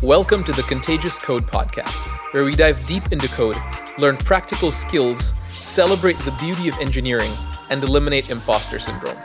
Welcome to the Contagious Code podcast, where we dive deep into code, learn practical skills, celebrate the beauty of engineering, and eliminate imposter syndrome.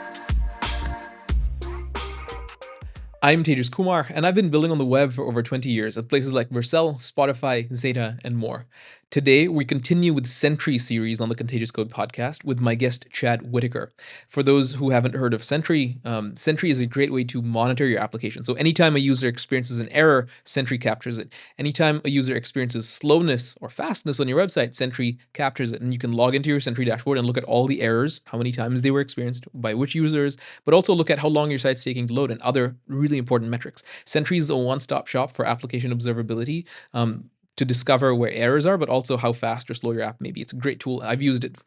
I'm Tejas Kumar, and I've been building on the web for over 20 years at places like Vercel, Spotify, Zeta, and more. Today, we continue with Sentry series on the Contagious Code podcast with my guest, Chad Whitacre. For those who haven't heard of Sentry, Sentry is a great way to monitor your application. So anytime a user experiences an error, Sentry captures it. Anytime a user experiences slowness or fastness on your website, Sentry captures it. And you can log into your Sentry dashboard and look at all the errors, how many times they were experienced, by which users, but also look at how long your site's taking to load and other really important metrics. Sentry is a one-stop shop for application observability, to discover where errors are, but also how fast or slow your app may be. It's a great tool. I've used it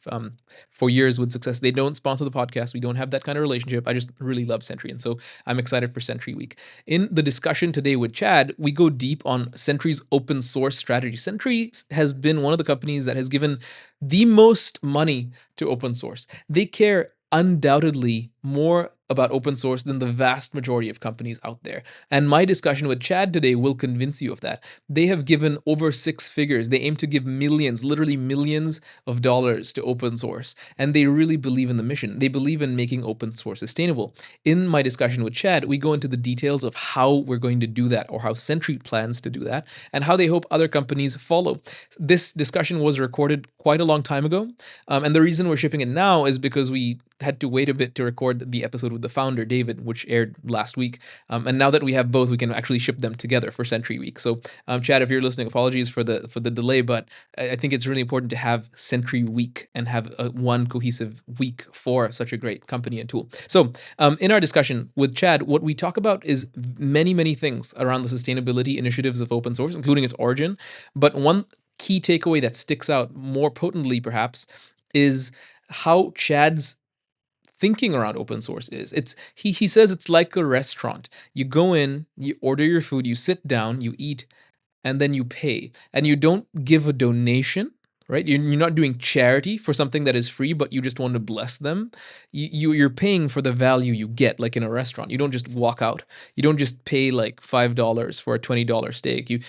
for years with success. They don't sponsor the podcast. We don't have that kind of relationship. I just really love Sentry. And so I'm excited for Sentry Week. In the discussion today with Chad, we go deep on Sentry's open source strategy. Sentry has been one of the companies that has given the most money to open source. They care undoubtedly more about open source than the vast majority of companies out there. And my discussion with Chad today will convince you of that. They have given over six figures. They aim to give millions, literally millions of dollars to open source. And they really believe in the mission. They believe in making open source sustainable. In my discussion with Chad, we go into the details of how we're going to do that, or how Sentry plans to do that, and how they hope other companies follow. This discussion was recorded quite a long time ago. And the reason we're shipping it now is because we had to wait a bit to record the episode with the founder, David, which aired last week. And now that we have both, we can actually ship them together for Sentry Week. So, Chad, if you're listening, apologies for the delay, but I think it's really important to have Sentry Week and have one cohesive week for such a great company and tool. So, in our discussion with Chad, what we talk about is many, many things around the sustainability initiatives of open source, including its origin. But one key takeaway that sticks out more potently, perhaps, is how Chad's thinking around open source is. He says it's like a restaurant. You go in, you order your food, you sit down, you eat, and then you pay. And you don't give a donation, right? You're not doing charity for something that is free, but you just want to bless them. You're paying for the value you get, like in a restaurant. You don't just walk out. You don't just pay like $5 for a $20 steak.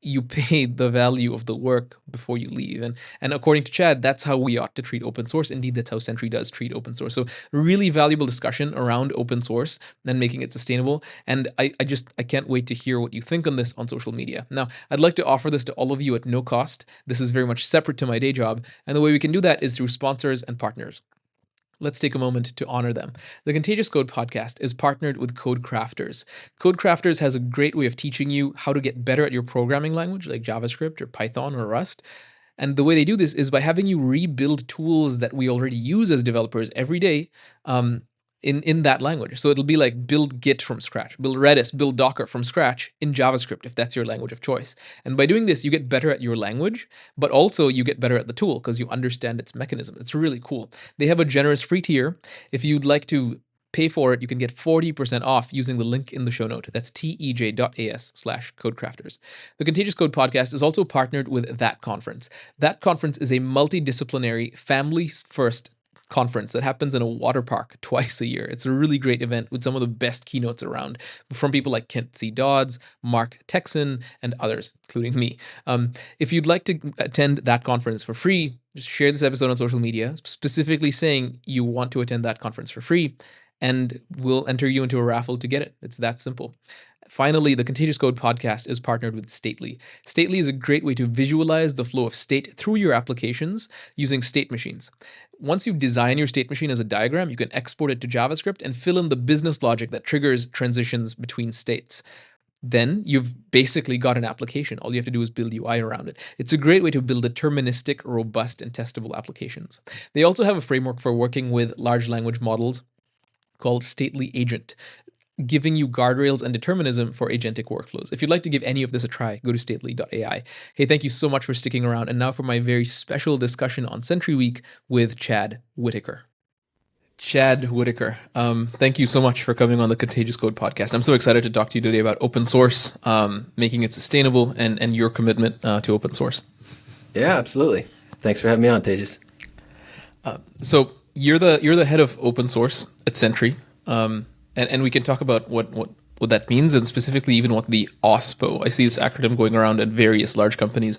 You pay the value of the work before you leave. And according to Chad, that's how we ought to treat open source. Indeed, that's how Sentry does treat open source. So really valuable discussion around open source and making it sustainable. And I can't wait to hear what you think on this on social media. Now, I'd like to offer this to all of you at no cost. This is very much separate to my day job. And the way we can do that is through sponsors and partners. Let's take a moment to honor them. The Contagious Code podcast is partnered with Code Crafters. Code Crafters has a great way of teaching you how to get better at your programming language, like JavaScript or Python or Rust. And the way they do this is by having you rebuild tools that we already use as developers every day in that language. So it'll be like build Git from scratch, build Redis, build Docker from scratch in JavaScript, if that's your language of choice. And by doing this, you get better at your language, but also you get better at the tool because you understand its mechanism. It's really cool. They have a generous free tier. If you'd like to pay for it, you can get 40% off using the link in the show note. That's tej.as/codecrafters. The Contagious Code podcast is also partnered with That Conference. That Conference is a multidisciplinary, family-first conference that happens in a water park twice a year. It's a really great event with some of the best keynotes around from people like Kent C. Dodds, Mark Texan, and others, including me. If you'd like to attend that conference for free, just share this episode on social media, specifically saying you want to attend that conference for free, and we'll enter you into a raffle to get it. It's that simple. Finally, the Contagious Code podcast is partnered with Stately. Stately is a great way to visualize the flow of state through your applications using state machines. Once you design your state machine as a diagram, you can export it to JavaScript and fill in the business logic that triggers transitions between states. Then you've basically got an application. All you have to do is build UI around it. It's a great way to build deterministic, robust, and testable applications. They also have a framework for working with large language models called Stately Agent, giving you guardrails and determinism for agentic workflows. If you'd like to give any of this a try, go to stately.ai. Hey, thank you so much for sticking around. And now for my very special discussion on Sentry Week with Chad Whitacre. Chad Whitacre, thank you so much for coming on the Contagious Code podcast. I'm so excited to talk to you today about open source, making it sustainable, and your commitment to open source. Yeah, absolutely. Thanks for having me on, Tejas. So you're the head of open source at Sentry. And we can talk about what what that means, and specifically even what the OSPO. I see this acronym going around at various large companies.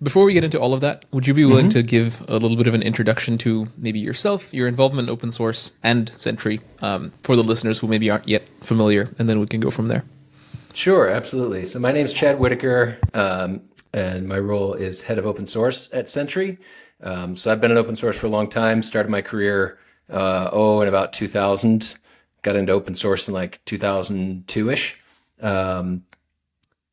Before we get into all of that, would you be willing to give a little bit of an introduction to maybe yourself, your involvement in open source and Sentry, for the listeners who maybe aren't yet familiar, and then we can go from there. Sure, absolutely. So my name's Chad Whitacre, and my role is head of open source at Sentry. So I've been in open source for a long time. Started my career in about 2000. Got into open source in like 2002-ish.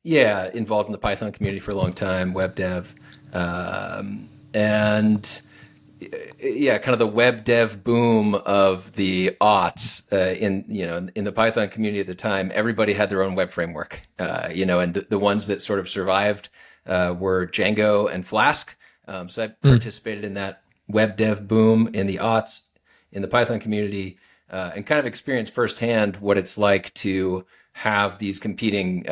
Involved in the Python community for a long time, web dev, and kind of the web dev boom of the aughts in the Python community at the time. Everybody had their own web framework, and the ones that sort of survived were Django and Flask. So I participated in that web dev boom in the aughts in the Python community. And kind of experience firsthand what it's like to have these competing,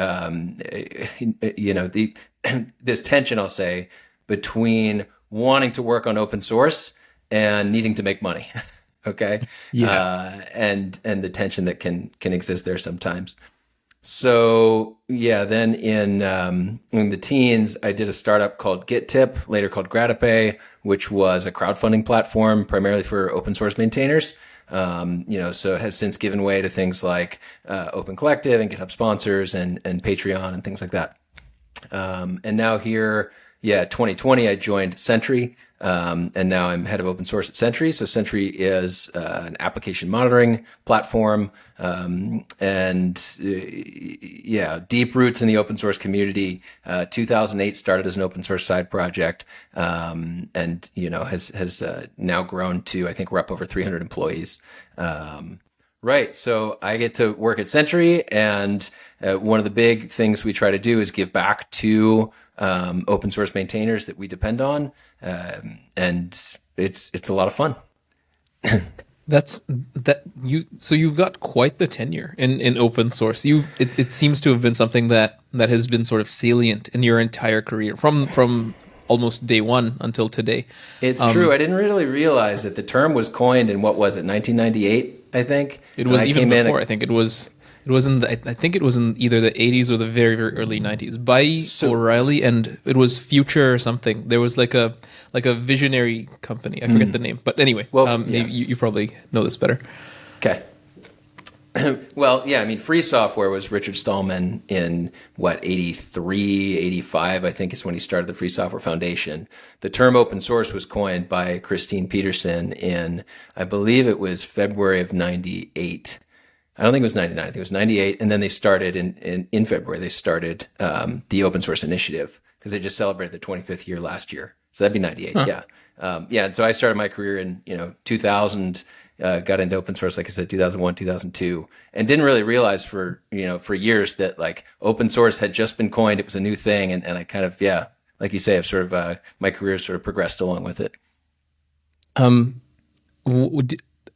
this tension, I'll say, between wanting to work on open source and needing to make money. Okay. Yeah. And the tension that can exist there sometimes. So then in the teens, I did a startup called GitTip, later called Gratipay, which was a crowdfunding platform primarily for open source maintainers. So it has since given way to things like Open Collective and GitHub sponsors and Patreon and things like that. And now here, 2020, I joined Sentry, and now I'm head of open source at Sentry. So Sentry is an application monitoring platform, deep roots in the open source community. 2008 started as an open source side project, and has now grown to, I think we're up over 300 employees. Right. So I get to work at Sentry, and one of the big things we try to do is give back to open source maintainers that we depend on, and it's a lot of fun. So you've got quite the tenure in open source. It seems to have been something that has been sort of salient in your entire career from almost day one until today. It's true. I didn't really realize that the term was coined in, what was it, 1998, I think? It was even before. I think it was I think it was in either the 80s or the very, very early 90s by O'Reilly, and it was Future or something. There was like a visionary company. I forget the name. But anyway, maybe you probably know this better. Okay. Well, free software was Richard Stallman in 83, 85, I think is when he started the Free Software Foundation. The term open source was coined by Christine Peterson in, I believe it was February of 98. I don't think it was 99, I think it was 98. And then they started in February, they started the Open Source Initiative because they just celebrated the 25th year last year. So that'd be 98, and so I started my career in 2000, got into open source, like I said, 2001, 2002, and didn't really realize for years that like open source had just been coined. It was a new thing. And I kind of, like you say, I've sort of, my career sort of progressed along with it.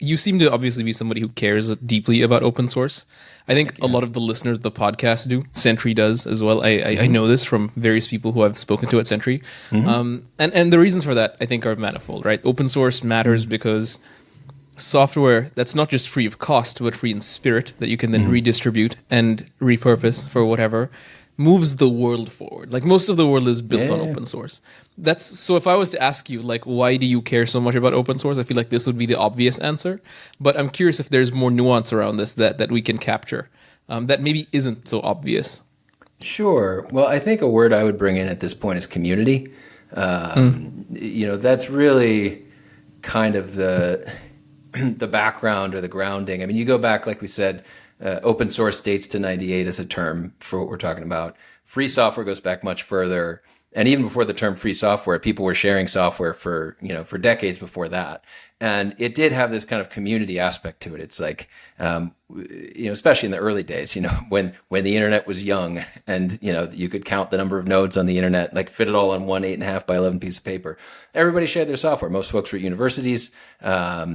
You seem to obviously be somebody who cares deeply about open source. I think a lot of the listeners of the podcast do. Sentry does as well. I know this from various people who I've spoken to at Sentry. And the reasons for that, I think, are manifold, right? Open source matters because software that's not just free of cost, but free in spirit, that you can then redistribute and repurpose for whatever, moves the world forward. Like most of the world is built on open source. So if I was to ask you, like, why do you care so much about open source? I feel like this would be the obvious answer. But I'm curious if there's more nuance around this that we can capture that maybe isn't so obvious. Sure. Well, I think a word I would bring in at this point is community. That's really kind of the background or the grounding. I mean, you go back, like we said, open source dates to 98 as a term for what we're talking about. Free software goes back much further. And even before the term free software, people were sharing software for decades before that. And it did have this kind of community aspect to it. It's like, especially in the early days, when the internet was young and, you could count the number of nodes on the internet, like fit it all on one 8.5 by 11 piece of paper. Everybody shared their software. Most folks were at universities, or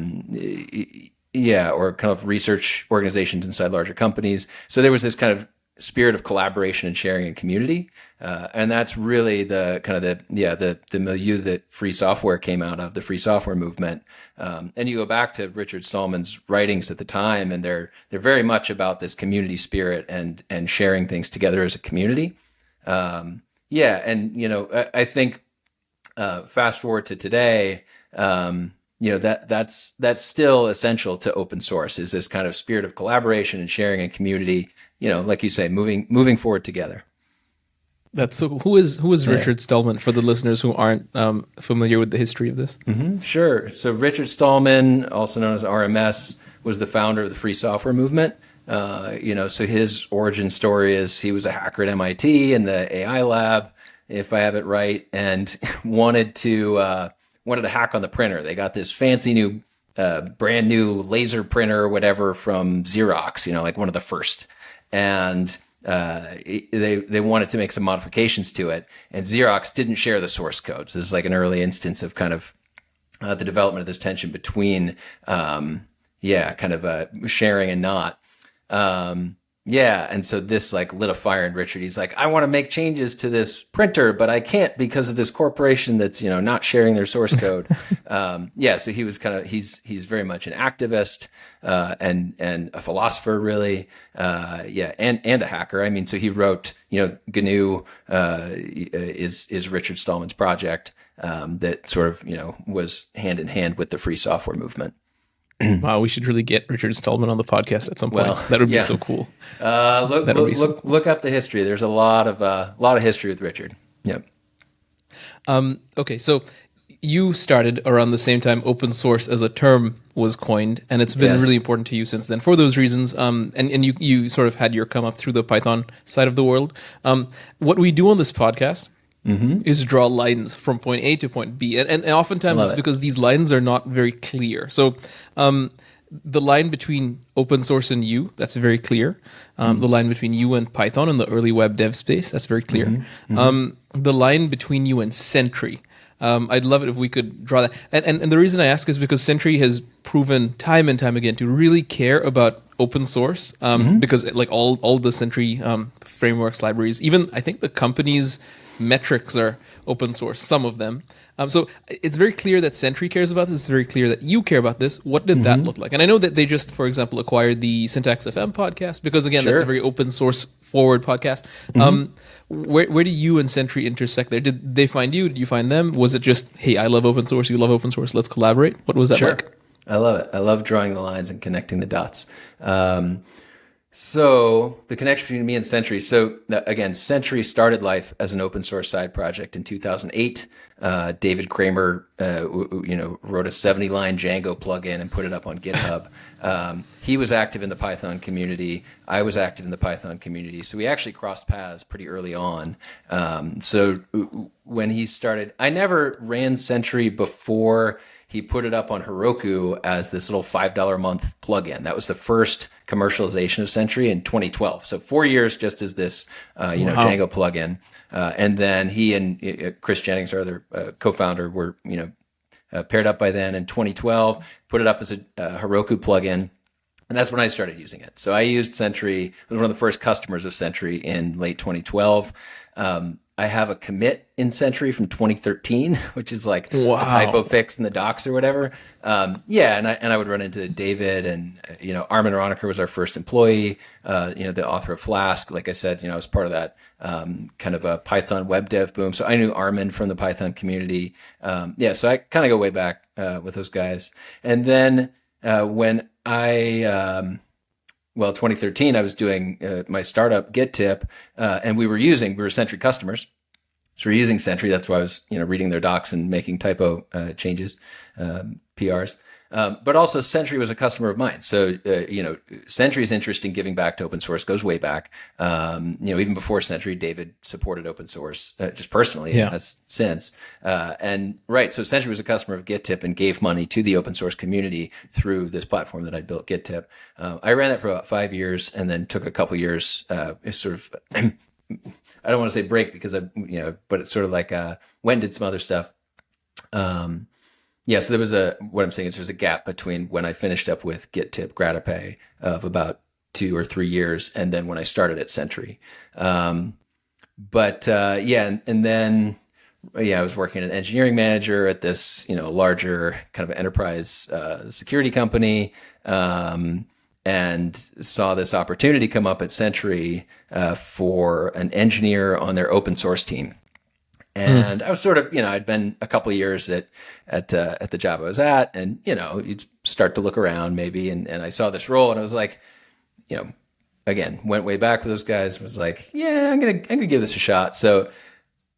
kind of research organizations inside larger companies. So there was this kind of spirit of collaboration and sharing and community. And that's really the kind of the milieu that free software came out of, the free software movement. And you go back to Richard Stallman's writings at the time, and they're very much about this community spirit and sharing things together as a community. And I think fast forward to today, that's still essential to open source, is this kind of spirit of collaboration and sharing and community, like you say, moving forward together. That's so. Who is Richard Stallman for the listeners who aren't familiar with the history of this? Mm-hmm, sure. So Richard Stallman, also known as RMS, was the founder of the free software movement. So his origin story is he was a hacker at MIT in the AI lab, if I have it right, and wanted to hack on the printer. They got this fancy new, brand new laser printer or whatever from Xerox, like one of the first, and they wanted to make some modifications to it, and Xerox didn't share the source code. So this is like an early instance of kind of the development of this tension between sharing and not. And so this like lit a fire in Richard. He's like, I want to make changes to this printer, but I can't because of this corporation that's, not sharing their source code. So he was he's very much an activist, and a philosopher really, and a hacker. I mean, so he wrote, GNU, is Richard Stallman's project, that sort of, was hand in hand with the free software movement. Wow, we should really get Richard Stallman on the podcast at some point. Well, that would be so cool. Look up the history. There's a lot of history with Richard. Yep. Okay, so you started around the same time open source as a term was coined, and it's been really important to you since then for those reasons. And you sort of had your come up through the Python side of the world. What we do on this podcast is draw lines from point A to point B. And oftentimes it's because these lines are not very clear. So the line between open source and you, that's very clear. The line between you and Python in the early web dev space, that's very clear. The line between you and Sentry, I'd love it if we could draw that. And the reason I ask is because Sentry has proven time and time again to really care about open source, because like all the Sentry frameworks, libraries, even I think the company's metrics are open source, some of them. So it's very clear that Sentry cares about this. It's very clear that you care about this. What did that look like? And I know that they just, for example, acquired the Syntax FM podcast because, again, that's a very open source forward podcast. Where do you and Sentry intersect there? Did they find you? Did you find them? Was it just, hey, I love open source, you love open source, let's collaborate? What was that like? I love it. I love drawing the lines and connecting the dots. So the connection between me and Sentry. So again, Sentry started life as an open source side project in 2008. David Kramer, wrote a 70-line Django plugin and put it up on GitHub. He was active in the Python community. I was active in the Python community. So we actually crossed paths pretty early on. So when he started, I never ran Sentry before he put it up on Heroku as this little $5 a month plugin. That was the first commercialization of Sentry in 2012. So 4 years just as this, Django plugin. And then he and Chris Jennings, our other co-founder, were, paired up by then in 2012, put it up as a Heroku plugin. And that's when I started using it. So I used Sentry, I was one of the first customers of Sentry in late 2012. I have a commit in Sentry from 2013, which is like a typo fix in the docs or whatever. And I would run into David and, Armin Roniker was our first employee, the author of Flask. Like I said, I was part of that kind of a Python web dev boom. So I knew Armin from the Python community. So I kind of go way back with those guys. And then when 2013, I was doing my startup GitTip, and we were Sentry customers. So we're using Sentry. That's why I was, reading their docs and making typo changes, PRs. But also Sentry was a customer of mine. So, Sentry's interest in giving back to open source goes way back. Even before Sentry, David supported open source just personally has since. So Sentry was a customer of GitTip and gave money to the open source community through this platform that I built, GitTip. I ran that for about 5 years and then took a couple years, sort of, I don't want to say break because but it's sort of like, went and did some other stuff. So what I'm saying is there's a gap between when I finished up with GitTip Gratipay of about 2 or 3 years, and then when I started at Sentry. And then I was working as an engineering manager at this, larger kind of enterprise security company, and saw this opportunity come up at Sentry for an engineer on their open source team. And I was sort of, I'd been a couple of years at the job I was at, and you'd start to look around maybe, and I saw this role, and I was like, again, went way back with those guys, was like, yeah, I'm gonna give this a shot. So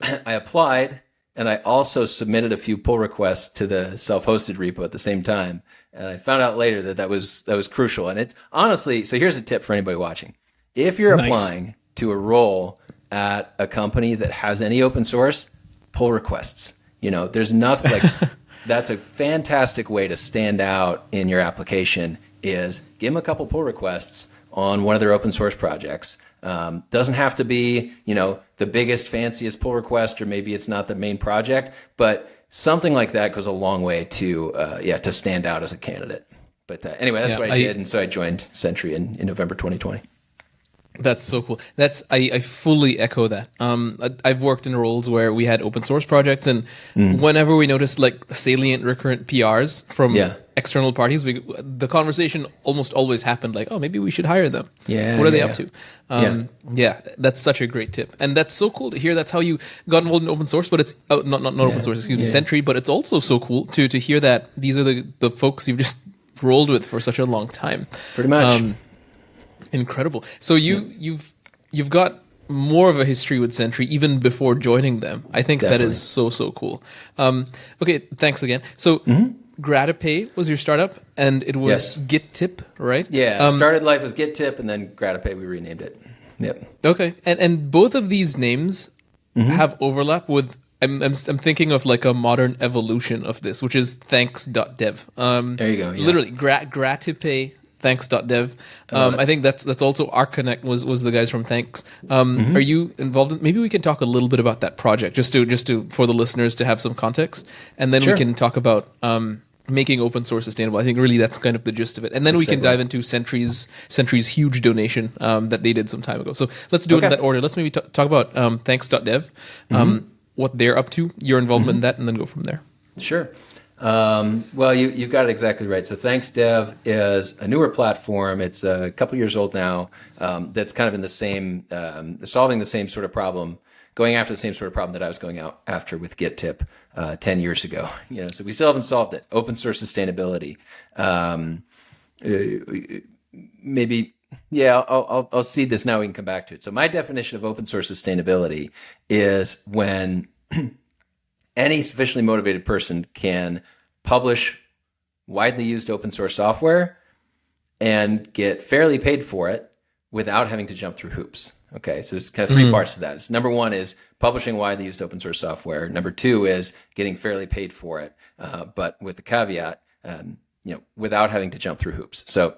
I applied, and I also submitted a few pull requests to the self-hosted repo at the same time. And I found out later that was crucial. And it's honestly, so here's a tip for anybody watching: if you're applying to a role at a company that has any open source, pull requests. There's nothing like that's a fantastic way to stand out in your application. Is give them a couple pull requests on one of their open source projects. Doesn't have to be, the biggest, fanciest pull request, or maybe it's not the main project, but something like that goes a long way to stand out as a candidate. But anyway, that's what I did, and so I joined Sentry in November 2020. That's so cool. I fully echo that. I've worked in roles where we had open source projects, and whenever we noticed like salient recurrent PRs from external parties, the conversation almost always happened like, oh, maybe we should hire them. What are they up to? That's such a great tip, and that's so cool to hear. That's how you got involved in open source, but it's not open source. Excuse me, Sentry. But it's also so cool to hear that these are the folks you've just rolled with for such a long time. Pretty much. Incredible. So you've got more of a history with Sentry even before joining them. I think Definitely. That is so cool. Okay, thanks again. So GrataPay was your startup, and it was GitTip, right? Yeah, started life as GitTip, and then GrataPay, we renamed it. Yep. Okay, and both of these names have overlap with. I'm thinking of like a modern evolution of this, which is Thanks.dev. There you go. Yeah. Literally, GrataPay. Thanks.dev. I think that's also our connect was the guys from Thanks. Are you involved in, maybe we can talk a little bit about that project just to for the listeners to have some context, and then we can talk about making open source sustainable. I think really that's kind of the gist of it, and then we can dive into Sentry's huge donation that they did some time ago. So let's do it in that order. Let's maybe talk about Thanks.dev, what they're up to, your involvement in that, and then go from there. Sure. Well, you've got it exactly right. So Thanks.dev is a newer platform. It's a couple years old now. That's kind of in the same, solving the same sort of problem, going after the same sort of problem that I was going out after with GitTip 10 years ago. So we still haven't solved it. Open source sustainability. I'll seed this now. We can come back to it. So my definition of open source sustainability is when any sufficiently motivated person can publish widely used open source software and get fairly paid for it without having to jump through hoops. Okay, so there's kind of three parts to that. It's number one is publishing widely used open source software. Number two is getting fairly paid for it, but with the caveat, without having to jump through hoops. So,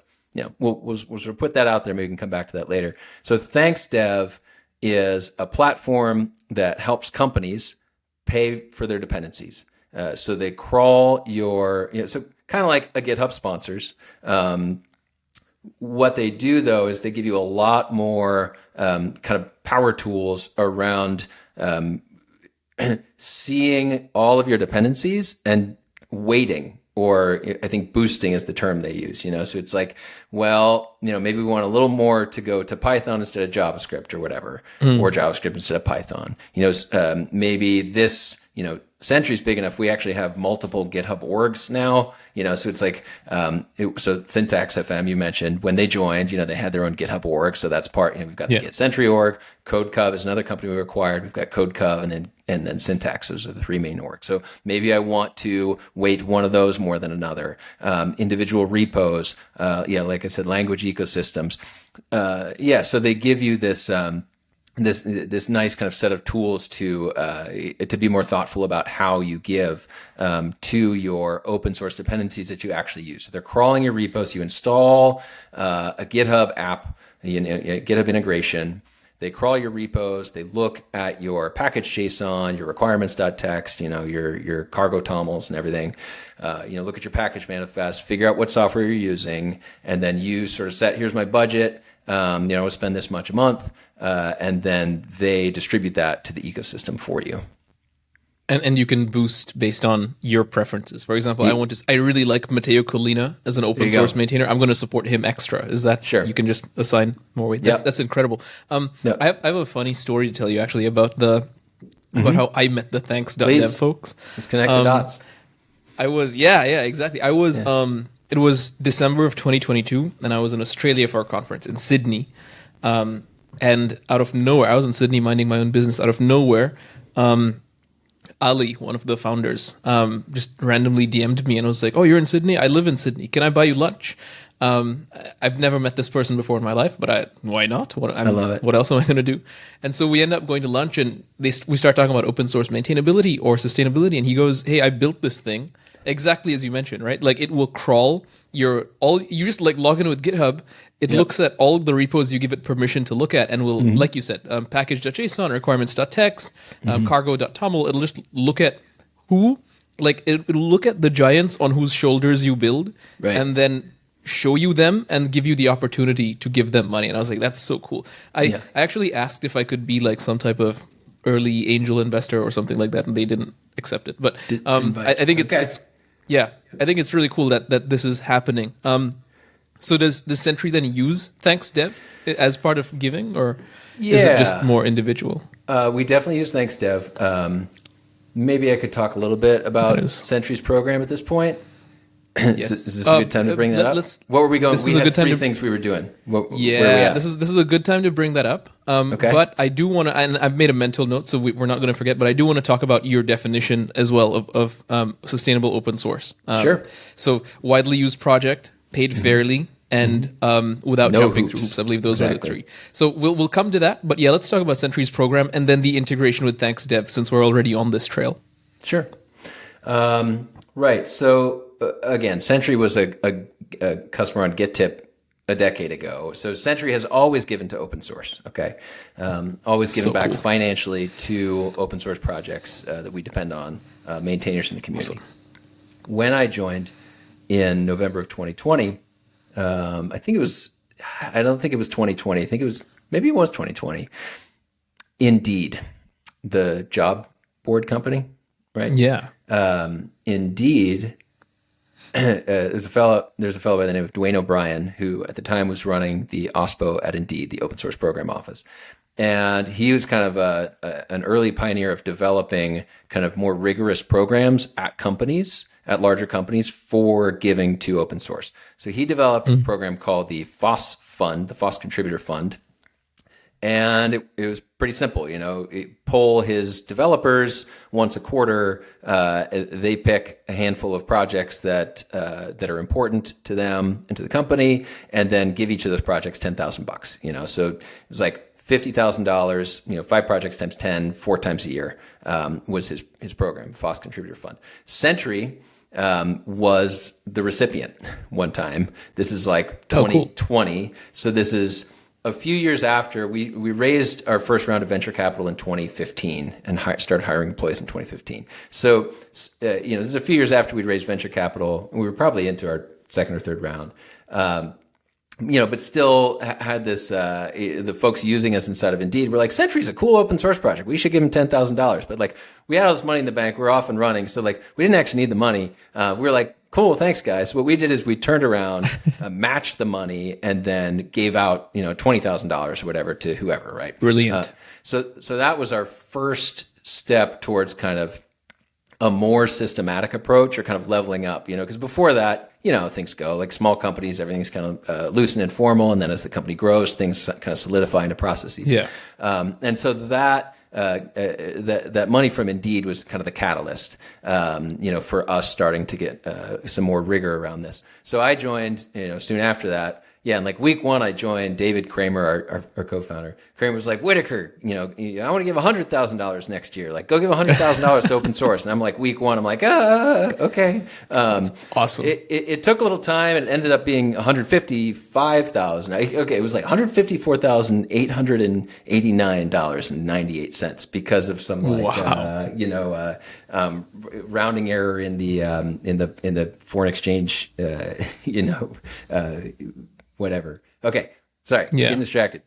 we'll sort of put that out there. Maybe we can come back to that later. So Thanks.dev is a platform that helps companies pay for their dependencies. So they crawl your, so kind of like a GitHub sponsors. What they do though is they give you a lot more kind of power tools around seeing all of your dependencies and weighting, or I think boosting is the term they use, so it's like, well, maybe we want a little more to go to Python instead of JavaScript or whatever, or JavaScript instead of Python, maybe this, Sentry's big enough. We actually have multiple GitHub orgs now, so it's like, so Syntax FM, you mentioned when they joined, they had their own GitHub org. So that's part, we've got the Git Sentry org. CodeCov is another company we acquired. We've got CodeCov and then Syntax. Those are the three main orgs. So maybe I want to weight one of those more than another. Individual repos, like I said, language ecosystems. So they give you this, this nice kind of set of tools to be more thoughtful about how you give to your open source dependencies that you actually use. So they're crawling your repos. You install a GitHub app, GitHub integration. They crawl your repos. They look at your package JSON, your requirements.txt, your cargo tomls and everything. Look at your package manifest, figure out what software you're using, and then you sort of set, here's my budget. We'll spend this much a month, and then they distribute that to the ecosystem for you. And you can boost based on your preferences. For example, I really like Matteo Collina as an open source maintainer. I'm going to support him extra. Is that sure? You can just assign more weight. That's incredible. I have a funny story to tell you actually about how I met the Thanks.dev folks. Let's connect the dots. I was exactly. I was it was December of 2022, and I was in Australia for a conference in Sydney. And out of nowhere, I was in Sydney minding my own business. Out of nowhere, Ali, one of the founders, just randomly DM'd me and was like, "Oh, you're in Sydney? I live in Sydney. Can I buy you lunch?" I've never met this person before in my life, but why not? I love it. What else am I going to do? And so we end up going to lunch, and we start talking about open source maintainability or sustainability. And he goes, "Hey, I built this thing exactly as you mentioned, right? Like it will crawl you just like log in with GitHub. It looks at all the repos you give it permission to look at, and will, like you said, package.json, requirements.txt, cargo.toml. It'll just look at it'll look at the giants on whose shoulders you build, and then show you them and give you the opportunity to give them money." And I was like, that's so cool. I actually asked if I could be like some type of early angel investor or something like that, and they didn't accept it. But I think I think it's really cool that this is happening. So does Sentry then use Thanks.dev as part of giving, or is it just more individual? We definitely use Thanks.dev. Maybe I could talk a little bit about Sentry's program at this point. Yes. Is this a good time to bring that up? What were we going? We had three things we were doing. Where are we at? This is a good time to bring that up. But I do want to, and I've made a mental note, so we're not going to forget. But I do want to talk about your definition as well of sustainable open source. Sure. So widely used project, paid fairly, and without jumping through hoops. I believe those are the three. So we'll come to that. But let's talk about Sentry's program and then the integration with Thanks.dev, since we're already on this trail. Sure. Right. So again, Sentry was a customer on GitTip a decade ago. So Sentry has always given to open source. Okay, always given back financially to open source projects that we depend on, maintainers in the community. Awesome. When I joined in November of 2020, I think it was. I don't think it was 2020. I think it was 2020. Indeed, the job board company, right? Yeah. Indeed. There's a fellow by the name of Dwayne O'Brien, who at the time was running the OSPO at Indeed, the open source program office. And he was kind of an early pioneer of developing kind of more rigorous programs at larger companies for giving to open source. So he developed a program called the FOSS Fund, the FOSS Contributor Fund. And it was pretty simple, poll his developers once a quarter. They pick a handful of projects that are important to them and to the company, and then give each of those projects $10,000. So it was like $50,000. 5 projects times 10, 4 times a year was his program, FOSS Contributor Fund. Sentry was the recipient one time. This is like 2020. Cool. So this is a few years after we raised our first round of venture capital in 2015 and started hiring employees in 2015. So, this is a few years after we'd raised venture capital. We were probably into our second or third round, but still had this, the folks using us inside of Indeed were like, Sentry's a cool open source project. We should give them $10,000. But we had all this money in the bank. We're off and running. So we didn't actually need the money. We were like, cool, thanks, guys. What we did is we turned around, matched the money, and then gave out, $20,000 or whatever to whoever, right? Brilliant. So that was our first step towards kind of a more systematic approach, or kind of leveling up, because before that, things go like small companies, everything's kind of loose and informal. And then as the company grows, things kind of solidify into processes. Yeah. And so that money from Indeed was kind of the catalyst, for us starting to get some more rigor around this. So I joined, soon after that. Yeah, and week one, I joined David Kramer, our co-founder. Kramer was like, Whitacre, I want to give $100,000 next year. Go give $100,000 to open source. And I'm like, week one, I'm like, okay. That's awesome. It took a little time. It ended up being $155,000. Okay, it was like $154,889.98 because of some rounding error in the foreign exchange, whatever. Okay. Sorry, Yeah. getting distracted.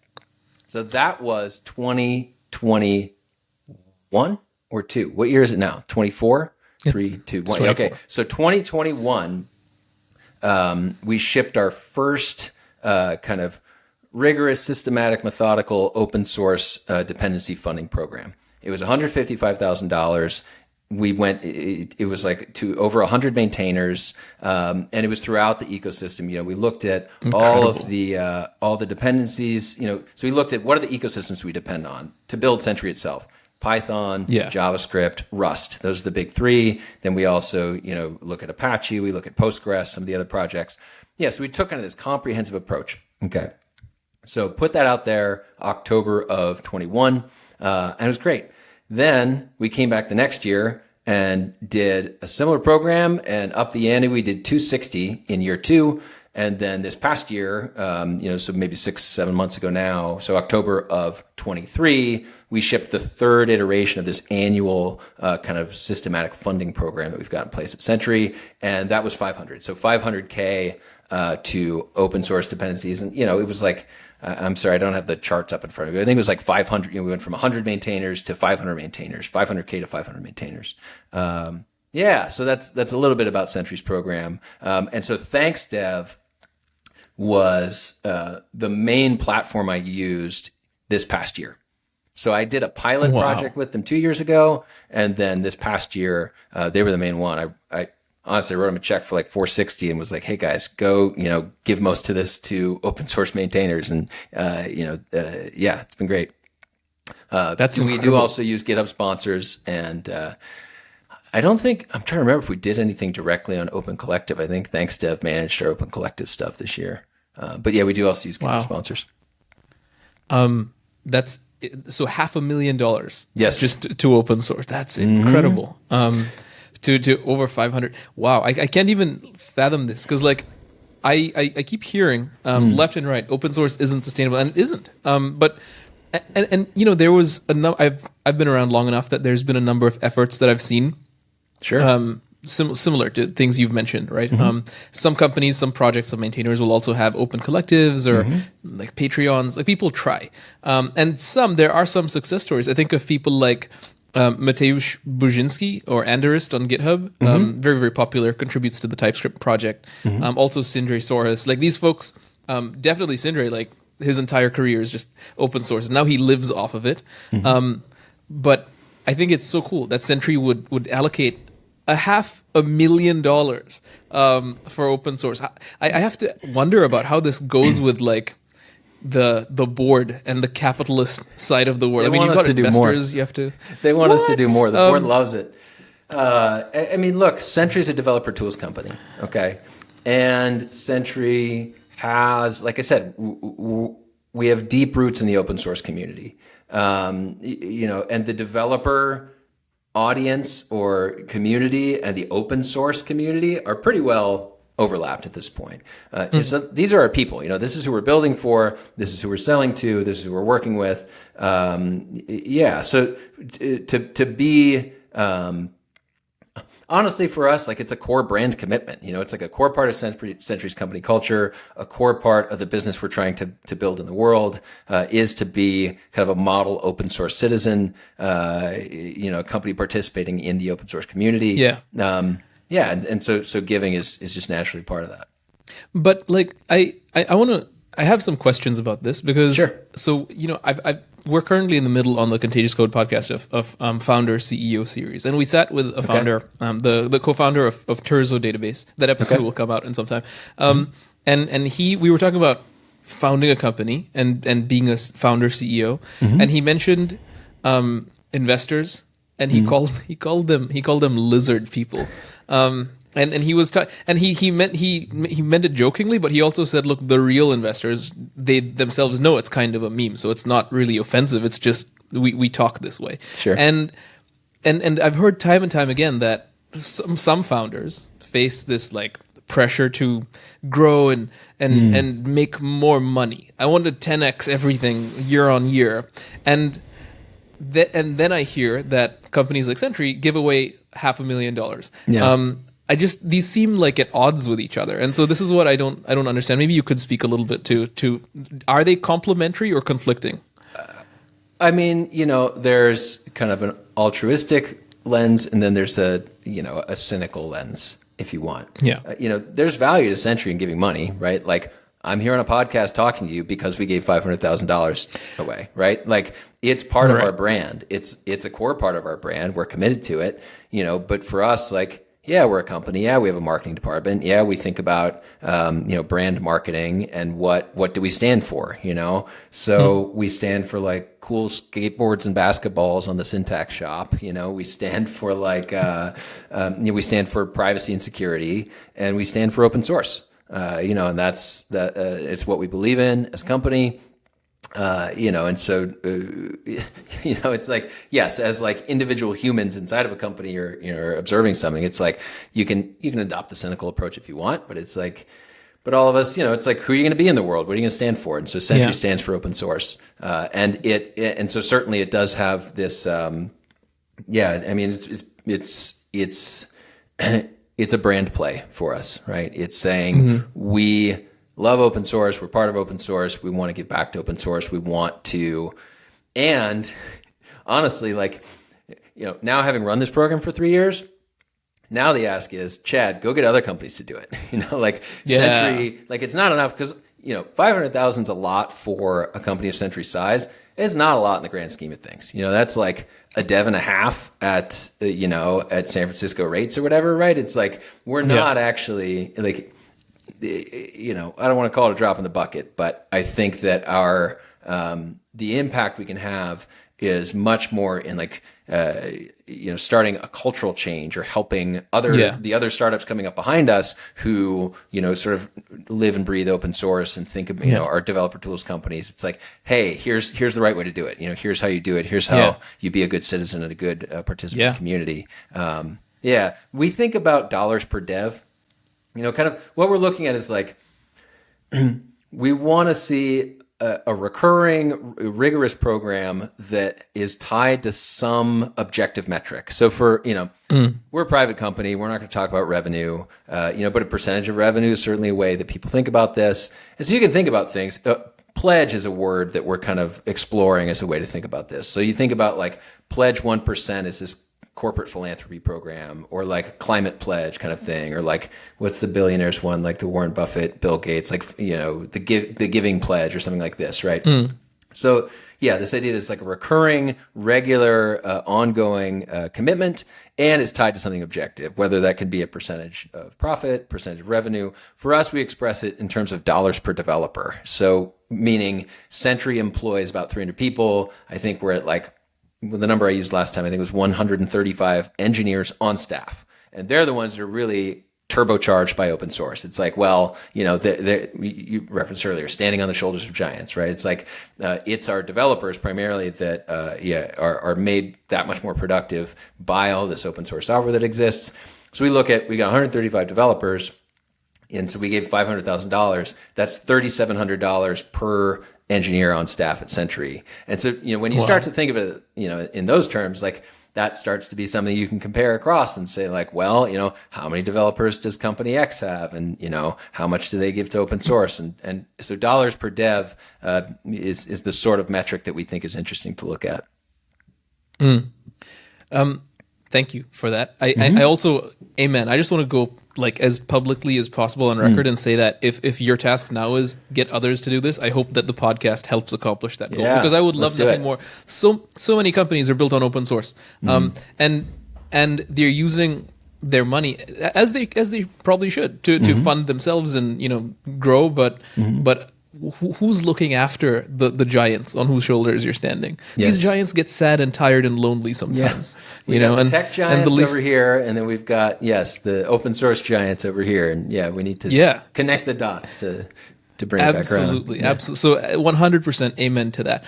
So that was 2021 or 2. What year is it now? 24? 3, 2, 1. Okay, so 2021, we shipped our first kind of rigorous, systematic, methodical, open source dependency funding program. It was $155,000. We went. It was like to over 100 maintainers, and it was throughout the ecosystem. We looked at all the dependencies. So we looked at what are the ecosystems we depend on to build Sentry itself: Python, JavaScript, Rust. Those are the big 3. Then we also look at Apache. We look at Postgres, some of the other projects. So we took kind of this comprehensive approach. Okay, so put that out there October of 21, and it was great. Then we came back the next year and did a similar program and up the ante. We did 260 in year 2. And then this past year, so maybe 6-7 months ago now, so October of 23, we shipped the 3rd iteration of this annual kind of systematic funding program that we've got in place at Sentry. And that was 500. So 500K to open source dependencies. And, it was like, I'm sorry, I don't have the charts up in front of me. I think it was like 500. We went from 100 maintainers to 500 maintainers, 500K to 500 maintainers. So that's a little bit about Sentry's program. And so Thanks.dev was the main platform I used this past year. So I did a pilot project with them 2 years ago, and then this past year they were the main one. I honestly wrote them a check for like 460 and was like, hey guys, go, give most of this to open source maintainers. And, it's been great. We do also use GitHub sponsors, and I'm trying to remember if we did anything directly on Open Collective. I think Thanks.dev managed our Open Collective stuff this year. But we do also use GitHub sponsors. That's so $500,000. Yes. Just to open source. That's incredible. To over 500. Wow. I can't even fathom this because I keep hearing left and right, open source isn't sustainable, and it isn't. But there was I've been around long enough that there's been a number of efforts that I've seen. Sure. Similar to things you've mentioned, right? Some companies, some projects, some maintainers will also have open collectives or like Patreons. Like people try, and there are some success stories. I think of people like Mateusz Buzinski or Anderist on GitHub, very, very popular, contributes to the TypeScript project. Also Sindre Soros, like these folks, definitely Sindre, like his entire career is just open source. Now he lives off of it. But I think it's so cool that Sentry would allocate $500,000 for open source. I have to wonder about how this goes with like the board and the capitalist side of the world. You've got investors. You have to. They want us to do more. The board loves it. Look, Sentry is a developer tools company, okay, and Sentry has, like I said, we have deep roots in the open source community, and the developer audience or community and the open source community are pretty well overlapped at this point. So these are our people. This is who we're building for. This is who we're selling to. This is who we're working with. So to be honestly, for us, like it's a core brand commitment. It's like a core part of Sentry's company culture. A core part of the business we're trying to build in the world is to be kind of a model open source citizen. A company participating in the open source community. So giving is just naturally part of that. But like I have some questions about this because so we're currently in the middle on the Contagious Code podcast of founder CEO series, and we sat with a founder, the co-founder of Terzo database. That episode will come out in some time. And we were talking about founding a company and being a founder CEO, and he mentioned investors, and he called them lizard people. And he was he meant it jokingly, but he also said, look, the real investors, they themselves know it's kind of a meme, so it's not really offensive. It's just we talk this way. Sure. And I've heard time and time again that some founders face this like pressure to grow and make more money. I want to 10x everything year on year, and then I hear that companies like Sentry give away $500,000. these seem like at odds with each other, and so this is what I don't understand. Maybe you could speak a little bit to are they complementary or conflicting? I mean, there's kind of an altruistic lens, and then there's a cynical lens, if you want. Yeah. There's value to Sentry in giving money, right? Like, I'm here on a podcast talking to you because we gave $500,000 away, right? Like, it's part of our brand. It's a core part of our brand. We're committed to it, but for us, like, yeah, we're a company. Yeah, we have a marketing department. Yeah, we think about, brand marketing and what do we stand for, So we stand for like cool skateboards and basketballs on the Syntax shop. We stand for like, we stand for privacy and security, and we stand for open source. And that's it's what we believe in as a company. And so, it's like, yes, as like individual humans inside of a company or, observing something, it's like, you can adopt the cynical approach if you want, but it's like, but all of us, it's like, who are you going to be in the world? What are you going to stand for? And so Sentry stands for open source. And so certainly it does have this, I mean, it's a brand play for us, right? It's saying we love open source. We're part of open source. We want to give back to open source. We want to, and honestly, like, now having run this program for 3 years, now the ask is, Chad, go get other companies to do it. Sentry, like, it's not enough because, 500,000 is a lot for a company of Sentry size. It's not a lot in the grand scheme of things. That's like a dev and a half at, at San Francisco rates or whatever, right? It's like, we're not actually like, I don't want to call it a drop in the bucket, but I think that our the impact we can have is much more in like starting a cultural change or helping the other startups coming up behind us who sort of live and breathe open source and think of our developer tools companies. It's like, hey, here's the right way to do it. Here's how you do it. Here's how you be a good citizen and a good participant in the community. We think about dollars per dev. Kind of what we're looking at is like, we want to see a recurring, rigorous program that is tied to some objective metric. So for, we're a private company. We're not going to talk about revenue, but a percentage of revenue is certainly a way that people think about this. And so you can think about things. Pledge is a word that we're kind of exploring as a way to think about this. So you think about like pledge 1% is this corporate philanthropy program, or like climate pledge kind of thing, or like what's the billionaires one, like the Warren Buffett, Bill Gates, like the giving pledge or something like this, right? So this idea that it's like a recurring, regular, ongoing commitment, and it's tied to something objective, whether that can be a percentage of profit, percentage of revenue. For us, we express it in terms of dollars per developer. So meaning Sentry employs about 300 people. I think we're at like, the number I used last time, I think it was 135 engineers on staff. And they're the ones that are really turbocharged by open source. It's like, well, you referenced earlier, standing on the shoulders of giants, right? It's like, it's our developers primarily that, are made that much more productive by all this open source software that exists. So we got 135 developers. And so we gave $500,000. That's $3,700 per engineer on staff at Sentry. And so, when you start to think of it, in those terms, like that starts to be something you can compare across and say like, well, how many developers does company X have? And, how much do they give to open source? And so dollars per dev is the sort of metric that we think is interesting to look at. Thank you for that. I also, amen. I just want to go like as publicly as possible on record and say that if your task now is get others to do this, I hope that the podcast helps accomplish that goal, because I would love nothing more. So many companies are built on open source, and they're using their money as they probably should to fund themselves and grow, but who's looking after the giants on whose shoulders you're standing? These giants get sad and tired and lonely sometimes. We got the tech giants over here, and then we've got the open source giants over here, and we need to connect the dots to to bring it back around. Absolutely. So 100% amen to that.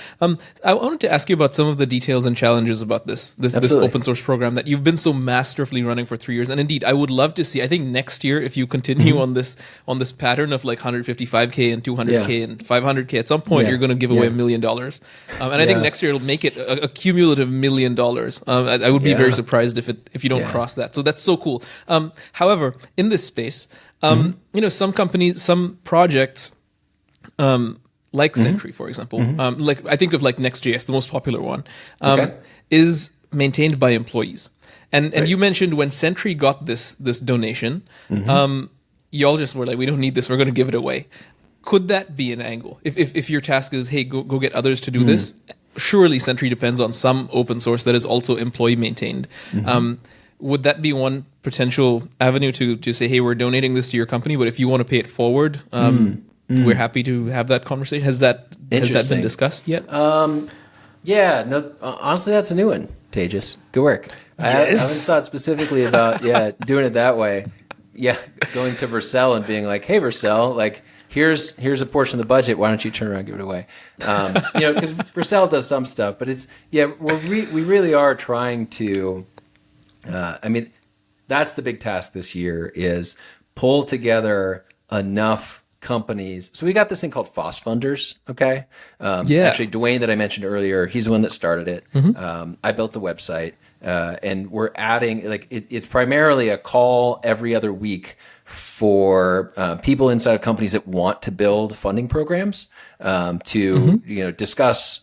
I wanted to ask you about some of the details and challenges about this open source program that you've been so masterfully running for 3 years. And indeed, I would love to see, I think next year, if you continue on this pattern of like 155K and 200K and 500K, at some point you're going to give away $1 million. And I think next year it'll make it a cumulative $1 million. I would be very surprised if you don't cross that. So that's so cool. However, in this space, some companies, some projects, like Sentry, for example, like I think of like Next.js, the most popular one, is maintained by employees. And you mentioned when Sentry got this donation, y'all just were like, we don't need this, we're going to give it away. Could that be an angle? If your task is, hey, go get others to do this, surely Sentry depends on some open source that is also employee maintained. Would that be one potential avenue to say, hey, we're donating this to your company, but if you want to pay it forward, we're happy to have that conversation? Has that been discussed yet? Honestly, that's a new one, Tejas. Good work. I haven't thought specifically about doing it that way. Yeah, going to Vercel and being like, hey, Vercel, like here's a portion of the budget. Why don't you turn around and give it away? Because Vercel does some stuff, but it's we really are trying to. That's the big task this year is pull together enough companies. So we got this thing called FOSS funders. Okay. Actually, Dwayne that I mentioned earlier, he's the one that started it. I built the website, and we're adding it's primarily a call every other week for people inside of companies that want to build funding programs to discuss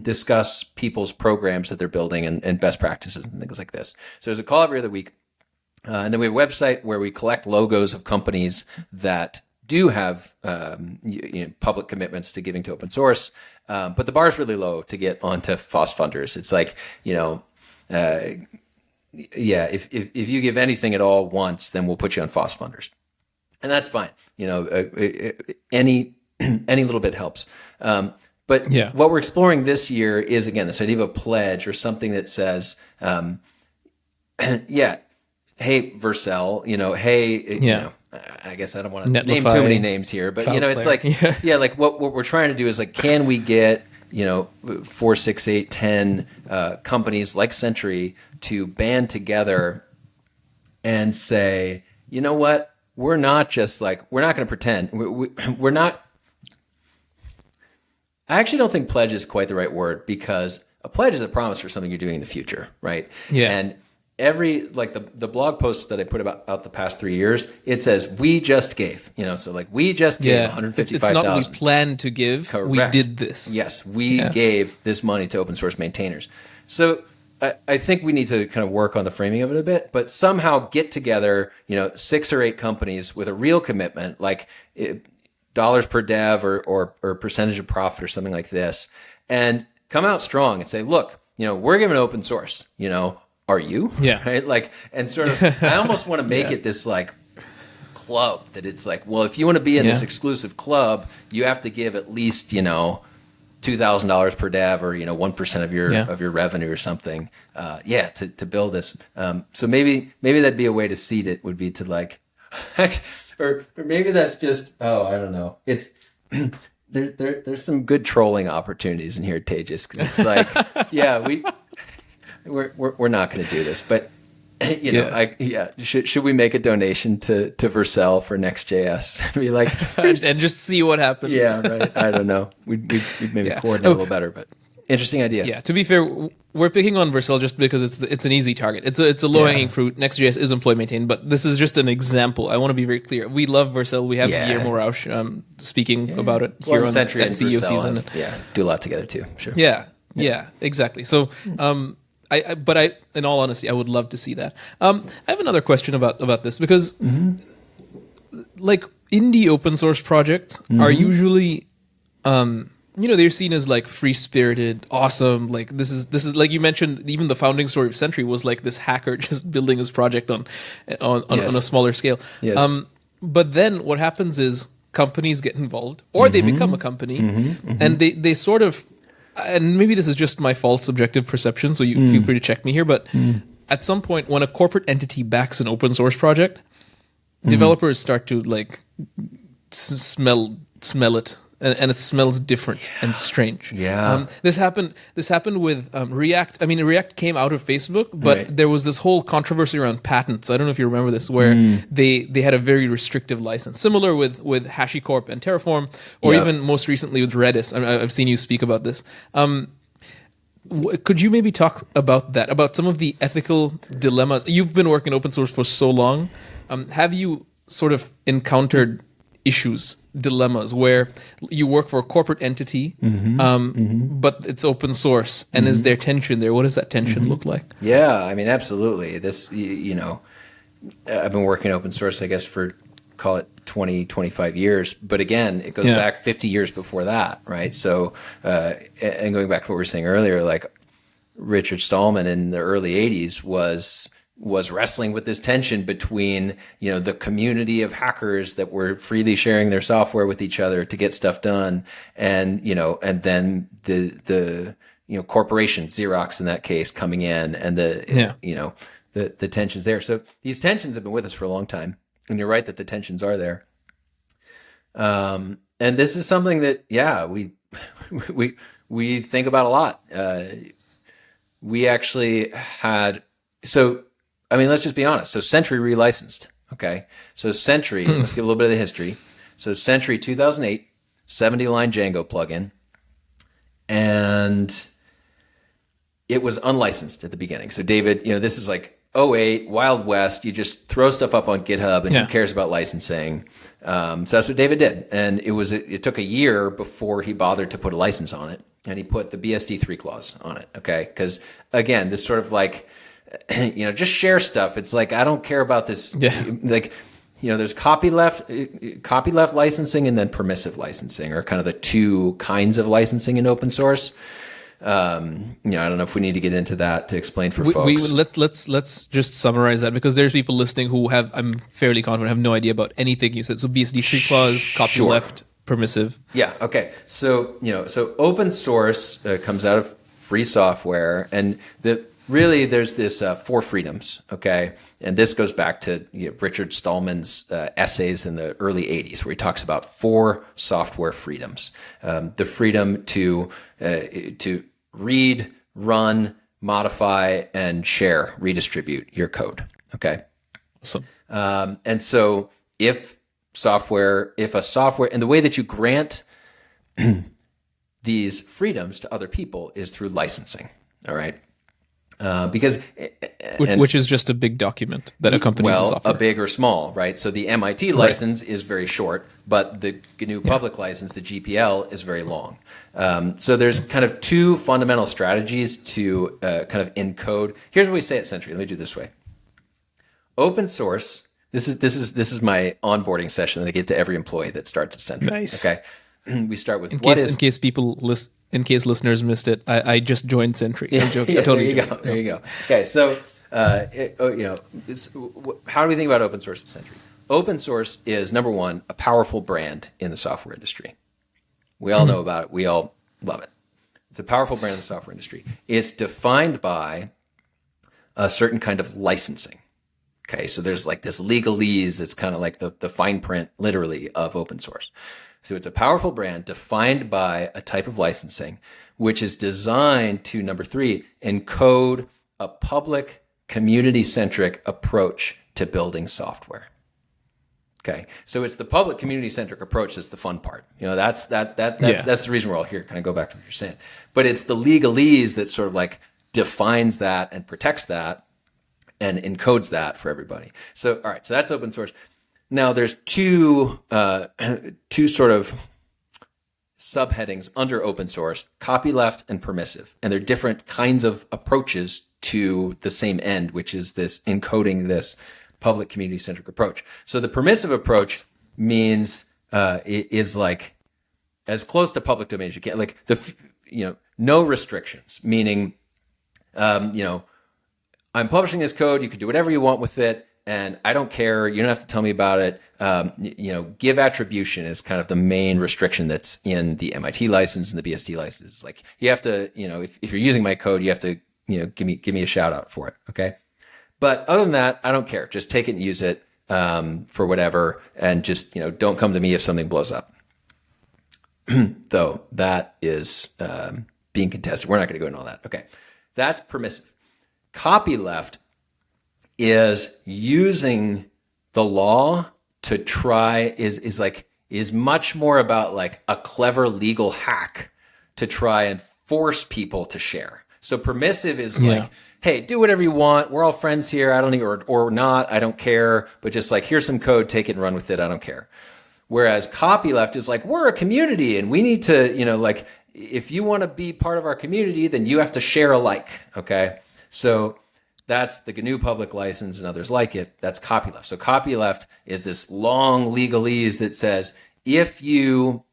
discuss people's programs that they're building and best practices and things like this. So there's a call every other week. And then we have a website where we collect logos of companies that do have public commitments to giving to open source. But the bar is really low to get onto FOSS funders. It's like, if you give anything at all once, then we'll put you on FOSS funders. And that's fine. Any little bit helps. But what we're exploring this year is, again, this idea of a pledge or something that says, hey, Vercel, I guess I don't want to name too many names here, but, it's like, like what we're trying to do is like, can we get, 4, 6, 8, 10 companies like Sentry to band together and say, you know what, we're not just like, we're not going to pretend. We're not. I actually don't think pledge is quite the right word, because a pledge is a promise for something you're doing in the future, right? Yeah. And every, like the blog posts that I put out the past 3 years, it says, we just gave, so like we just gave $155,000. It's not we planned to give, correct. We did this. Yes, we gave this money to open source maintainers. So I think we need to kind of work on the framing of it a bit, but somehow get together, 6 or 8 companies with a real commitment, like dollars per dev or percentage of profit or something like this, and come out strong and say, look, we're giving open source, are you? Yeah. Right? Like, and sort of, I almost want to make it this like club that it's like, well, if you want to be in this exclusive club, you have to give at least, $2,000 per dev or, 1% of your revenue or something. To build this. So maybe that'd be a way to seed it, would be to like, or maybe that's just, I don't know. It's there's some good trolling opportunities in here, Tejas, because it's like, we're not going to do this, but should we make a donation to Vercel for Next.js? Be like, and just see what happens. Yeah, right. I don't know. We'd maybe coordinate a little better, but interesting idea. Yeah. To be fair, we're picking on Vercel just because it's an easy target. It's a low hanging fruit. Next.js is employee maintained, but this is just an example. I want to be very clear. We love Vercel. We have Guillermo Rausch speaking about it here on Sentry at CEO season. Do a lot together too. Sure. Yeah, exactly. So, but in all honesty, I would love to see that. I have another question about this, because like indie open source projects are usually, they're seen as like free spirited, awesome. Like this is like you mentioned, even the founding story of Sentry was like this hacker just building his project on a smaller scale. Yes. But then what happens is companies get involved, or they become a company, and they sort of. And maybe this is just my false subjective perception, so you feel free to check me here, but at some point when a corporate entity backs an open source project, developers start to like smell it, and it smells different and strange. Yeah. This happened with React. I mean, React came out of Facebook, but Right. there was this whole controversy around patents. I don't know if you remember this, where they had a very restrictive license, similar with HashiCorp and Terraform, or Yep. even most recently with Redis. I've seen you speak about this. Could you maybe talk about that, about some of the ethical dilemmas? You've been working open source for so long. Have you sort of encountered issues, dilemmas, where you work for a corporate entity, but it's open source, and is there tension there? What does that tension look like? Yeah, I mean, absolutely. This, you know, I've been working open source, I guess, for call it 20, 25 years. But again, it goes back 50 years before that, right? So, and going back to what we were saying earlier, like Richard Stallman in the early 80s was wrestling with this tension between, you know, the community of hackers that were freely sharing their software with each other to get stuff done, and, you know, and then the you know, corporation, Xerox in that case, coming in, and you know, the tensions there. So these tensions have been with us for a long time, and you're right that the tensions are there. And this is something that, yeah, we think about a lot. We actually had, so, I mean, let's just be honest. So Sentry relicensed, okay? So Sentry, let's give a little bit of the history. So Sentry 2008, 70-line Django plugin, and it was unlicensed at the beginning. So David, you know, this is like '08, Wild West. You just throw stuff up on GitHub, and who cares about licensing? So that's what David did. And it took a year before he bothered to put a license on it. And he put the BSD3 clause on it, okay? Because, again, this sort of like, you know, just share stuff. It's like, I don't care about this. Like, you know, there's copyleft licensing and then permissive licensing are kind of the two kinds of licensing in open source. You know, I don't know if we need to get into that to explain for folks. Let's just summarize that, because there's people listening who I'm fairly confident, have no idea about anything you said. So BSD3 clause, copyleft, permissive. Yeah. Okay. So, you know, so open source comes out of free software, and really there's this 4 freedoms. Okay. And this goes back to, you know, Richard Stallman's essays in the early 80s, where he talks about 4 software freedoms. The freedom to read, run, modify, and share, redistribute your code. Okay. Awesome. And so if a software, and the way that you grant these freedoms to other people is through licensing. All right. Because which is just a big document that accompanies the software. A big or small, right? So the MIT license is very short, but the GNU public license, the GPL, is very long. So there's kind of 2 fundamental strategies to kind of encode. Here's what we say at Sentry. Let me do it this way. Open source. This is my onboarding session that I give to every employee that starts at Sentry. Nice. Okay. We start with in case listeners missed it, I just joined Sentry. I'm joking. Yeah, Totally there you go. Okay, so you know, how do we think about open source at Sentry? Open source is, number one, a powerful brand in the software industry. We all know about it. We all love it. It's a powerful brand in the software industry. It's defined by a certain kind of licensing. Okay, so there's like this legalese that's kind of like the fine print, literally, of open source. So it's a powerful brand defined by a type of licensing, which is designed to, number 3, encode a public, community-centric approach to building software. Okay, so it's the public, community-centric approach that's the fun part. You know, that's the reason we're all here. Kind of go back to what you're saying, but it's the legalese that sort of like defines that and protects that and encodes that for everybody. So, all right, so that's open source. Now, there's two sort of subheadings under open source: copyleft and permissive, and they're different kinds of approaches to the same end, which is this encoding this public community-centric approach. So the permissive approach means it is like as close to public domain as you can, like no restrictions, meaning I'm publishing this code, you can do whatever you want with it, and I don't care. You don't have to tell me about it. Give attribution is kind of the main restriction that's in the MIT license and the BSD license. Like you have to, if you're using my code, you have to, give me a shout out for it. Okay. But other than that, I don't care. Just take it and use it. for whatever, and just, don't come to me if something blows up. Though that is being contested. We're not going to go into all that. Okay. That's permissive. Copyleft is using the law to try, is much more about like a clever legal hack to try and force people to share. So permissive is like, hey, do whatever you want. We're all friends here. I don't need, or not. I don't care. But just like, here's some code, take it and run with it. I don't care. Whereas copyleft is like, we're a community and we need to, like, if you want to be part of our community, then you have to share alike. Okay. So that's the GNU public license and others like it. That's copyleft. So copyleft is this long legalese that says, if you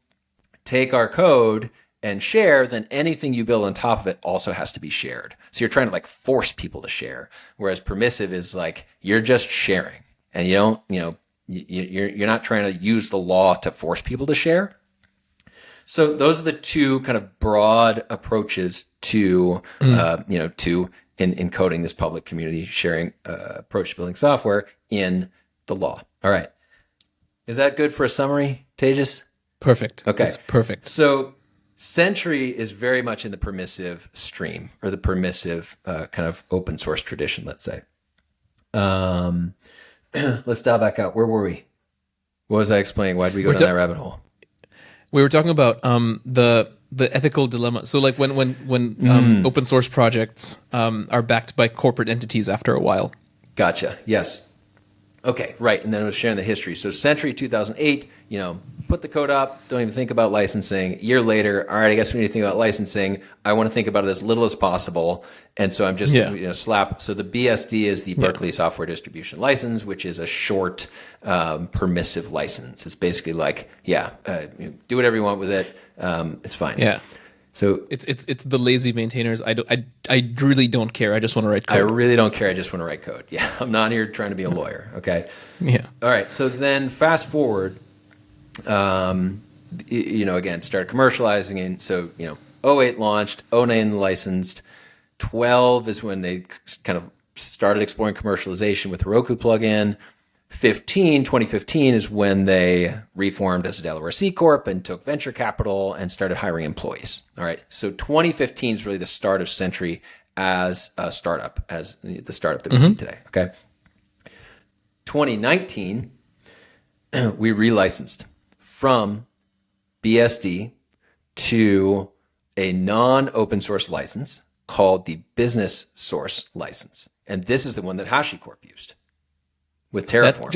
take our code and share, then anything you build on top of it also has to be shared. So you're trying to like force people to share. Whereas permissive is like, you're just sharing and you don't, you're not trying to use the law to force people to share. So those are the two kind of broad approaches to, to encoding this public community sharing approach to building software in the law. All right. Is that good for a summary, Tejas? Perfect. Okay. That's perfect. So Sentry is very much in the permissive stream, or the permissive kind of open source tradition, let's say. Let's dial back out. Where were we? What was I explaining? Why did we go down that rabbit hole? We were talking about the ethical dilemma. So like when open source projects are backed by corporate entities after a while. Gotcha. Yes. Okay, right. And then I was sharing the history. So Sentry 2008, put the code up, don't even think about licensing. A year later, all right, I guess we need to think about licensing. I want to think about it as little as possible. And so I'm just slap. So the BSD is the Berkeley Software Distribution License, which is a short permissive license. It's basically like, do whatever you want with it. It's fine. Yeah. So it's the lazy maintainers. I really don't care. I just want to write code. I really don't care. I just want to write code. Yeah. I'm not here trying to be a lawyer. Okay. Yeah. All right. So then fast forward, again, started commercializing. And so, 08 launched, 09 licensed, 12 is when they kind of started exploring commercialization with the Heroku plugin. 2015 is when they reformed as a Delaware C Corp and took venture capital and started hiring employees. All right. So 2015 is really the start of Sentry as a startup, as the startup that we see today. Okay. 2019, we relicensed from BSD to a non-open source license called the Business Source license. And this is the one that HashiCorp used. With Terraform.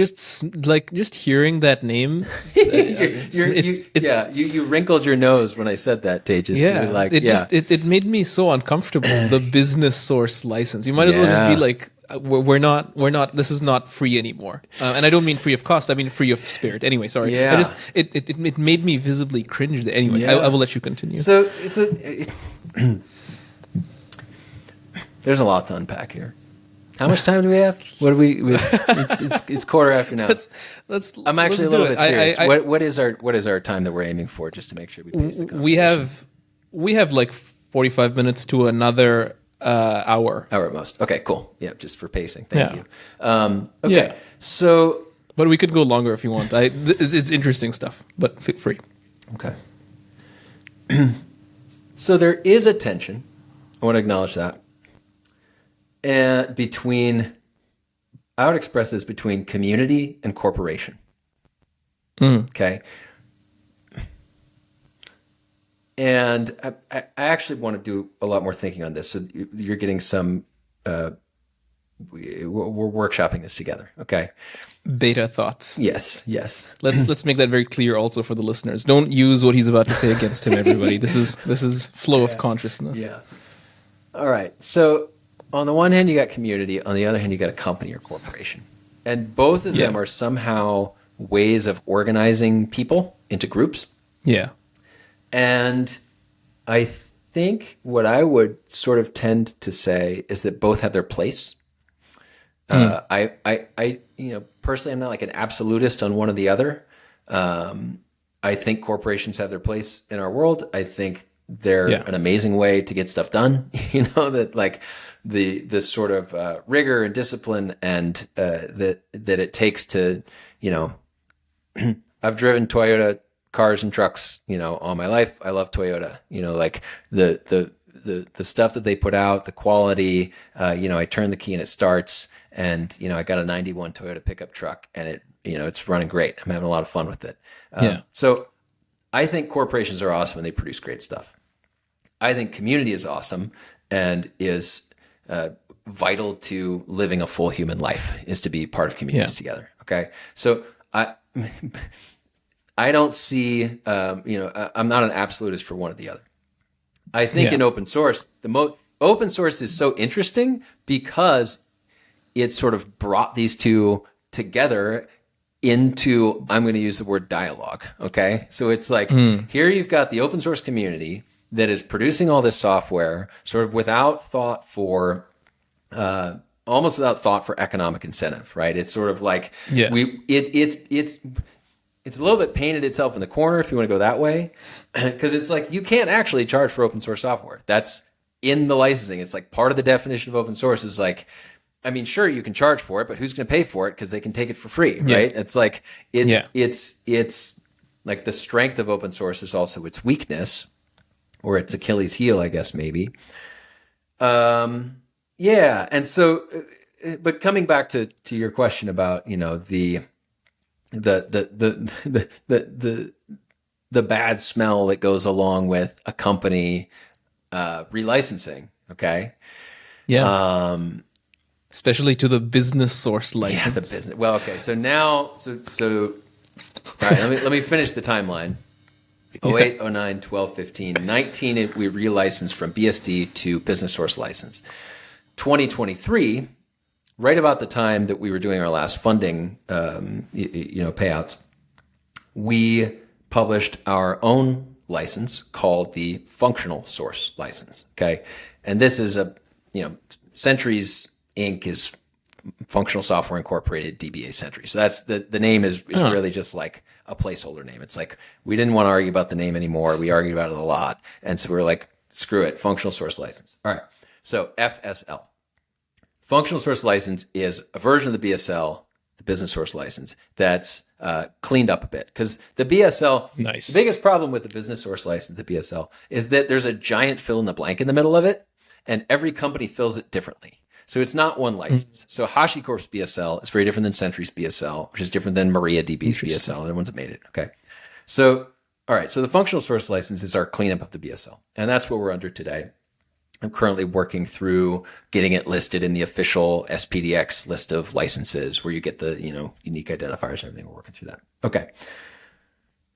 That just hearing that name. You wrinkled your nose when I said that, Tejas. Yeah, it made me so uncomfortable. The Business Source license. You might as well just be like, we're not. This is not free anymore. And I don't mean free of cost. I mean free of spirit. Anyway, sorry. Yeah. It made me visibly cringe. Anyway, I will let you continue. So there's a lot to unpack here. How much time do we have? What do we? It's quarter after now. I'm actually a little bit serious. What is our time that we're aiming for, just to make sure we pace the conversation? We have like 45 minutes to another hour. Hour at most. Okay, cool. Yeah, just for pacing. Thank you. Okay, yeah. So, but we could go longer if you want. It's interesting stuff, but feel free. Okay. So there is a tension. I want to acknowledge that. And I would express this between community and corporation. Okay. And I actually want to do a lot more thinking on this. So you're getting some, we're workshopping this together. Okay. Beta thoughts. Yes. Let's make that very clear also for the listeners. Don't use what he's about to say against him, everybody. This is flow of consciousness. Yeah. All right. So, on the one hand, you got community. On the other hand, you got a company or corporation. And both of them are somehow ways of organizing people into groups. Yeah. And I think what I would sort of tend to say is that both have their place. I personally, I'm not like an absolutist on one or the other. I think corporations have their place in our world. I think they're Yeah. an amazing way to get stuff done. That like the sort of rigor and discipline and that it takes to, I've driven Toyota cars and trucks, all my life. I love Toyota. Like the stuff that they put out, the quality. I turn the key and it starts, and I got a '91 Toyota pickup truck, and it's running great. I'm having a lot of fun with it. So I think corporations are awesome and they produce great stuff. I think community is awesome and is vital to living a full human life, is to be part of communities together. Okay, so I don't see, I'm not an absolutist for one or the other. I think in open source, open source is so interesting because it sort of brought these two together into, I'm going to use the word dialogue. Okay. So it's like, here you've got the open source community that is producing all this software sort of without thought for, almost without thought for economic incentive, right? It's sort of like, it's a little bit painted itself in the corner, if you want to go that way, because it's like you can't actually charge for open source software. That's in the licensing. It's like part of the definition of open source is like, I mean, sure, you can charge for it, but who's going to pay for it? Because they can take it for free, right? It's like it's like the strength of open source is also its weakness, or its Achilles heel, I guess maybe. And so, but coming back to your question about the bad smell that goes along with a company relicensing. Okay. Yeah. Especially to the business source license. Yeah, the business. Well, okay. So now, so all right. Let me finish the timeline. 08, 09, 12, 15, 19. We relicensed from BSD to business source license. 2023. Right about the time that we were doing our last funding, payouts, we published our own license called the functional source license. Okay. And this is Sentry's Inc. is Functional Software Incorporated DBA Sentry. So that's the name is really just like a placeholder name. It's like, we didn't want to argue about the name anymore. We argued about it a lot. And so we were like, screw it, functional source license. All right. So FSL. Functional source license is a version of the BSL, the business source license, that's cleaned up a bit. Because the BSL, the biggest problem with the business source license, the BSL, is that there's a giant fill in the blank in the middle of it, and every company fills it differently. So it's not one license. So HashiCorp's BSL is very different than Sentry's BSL, which is different than MariaDB's BSL. They're the ones that made it. Okay. So, all right. So the functional source license is our cleanup of the BSL. And that's what we're under today. I'm currently working through getting it listed in the official SPDX list of licenses where you get the, unique identifiers and everything. We're working through that. Okay.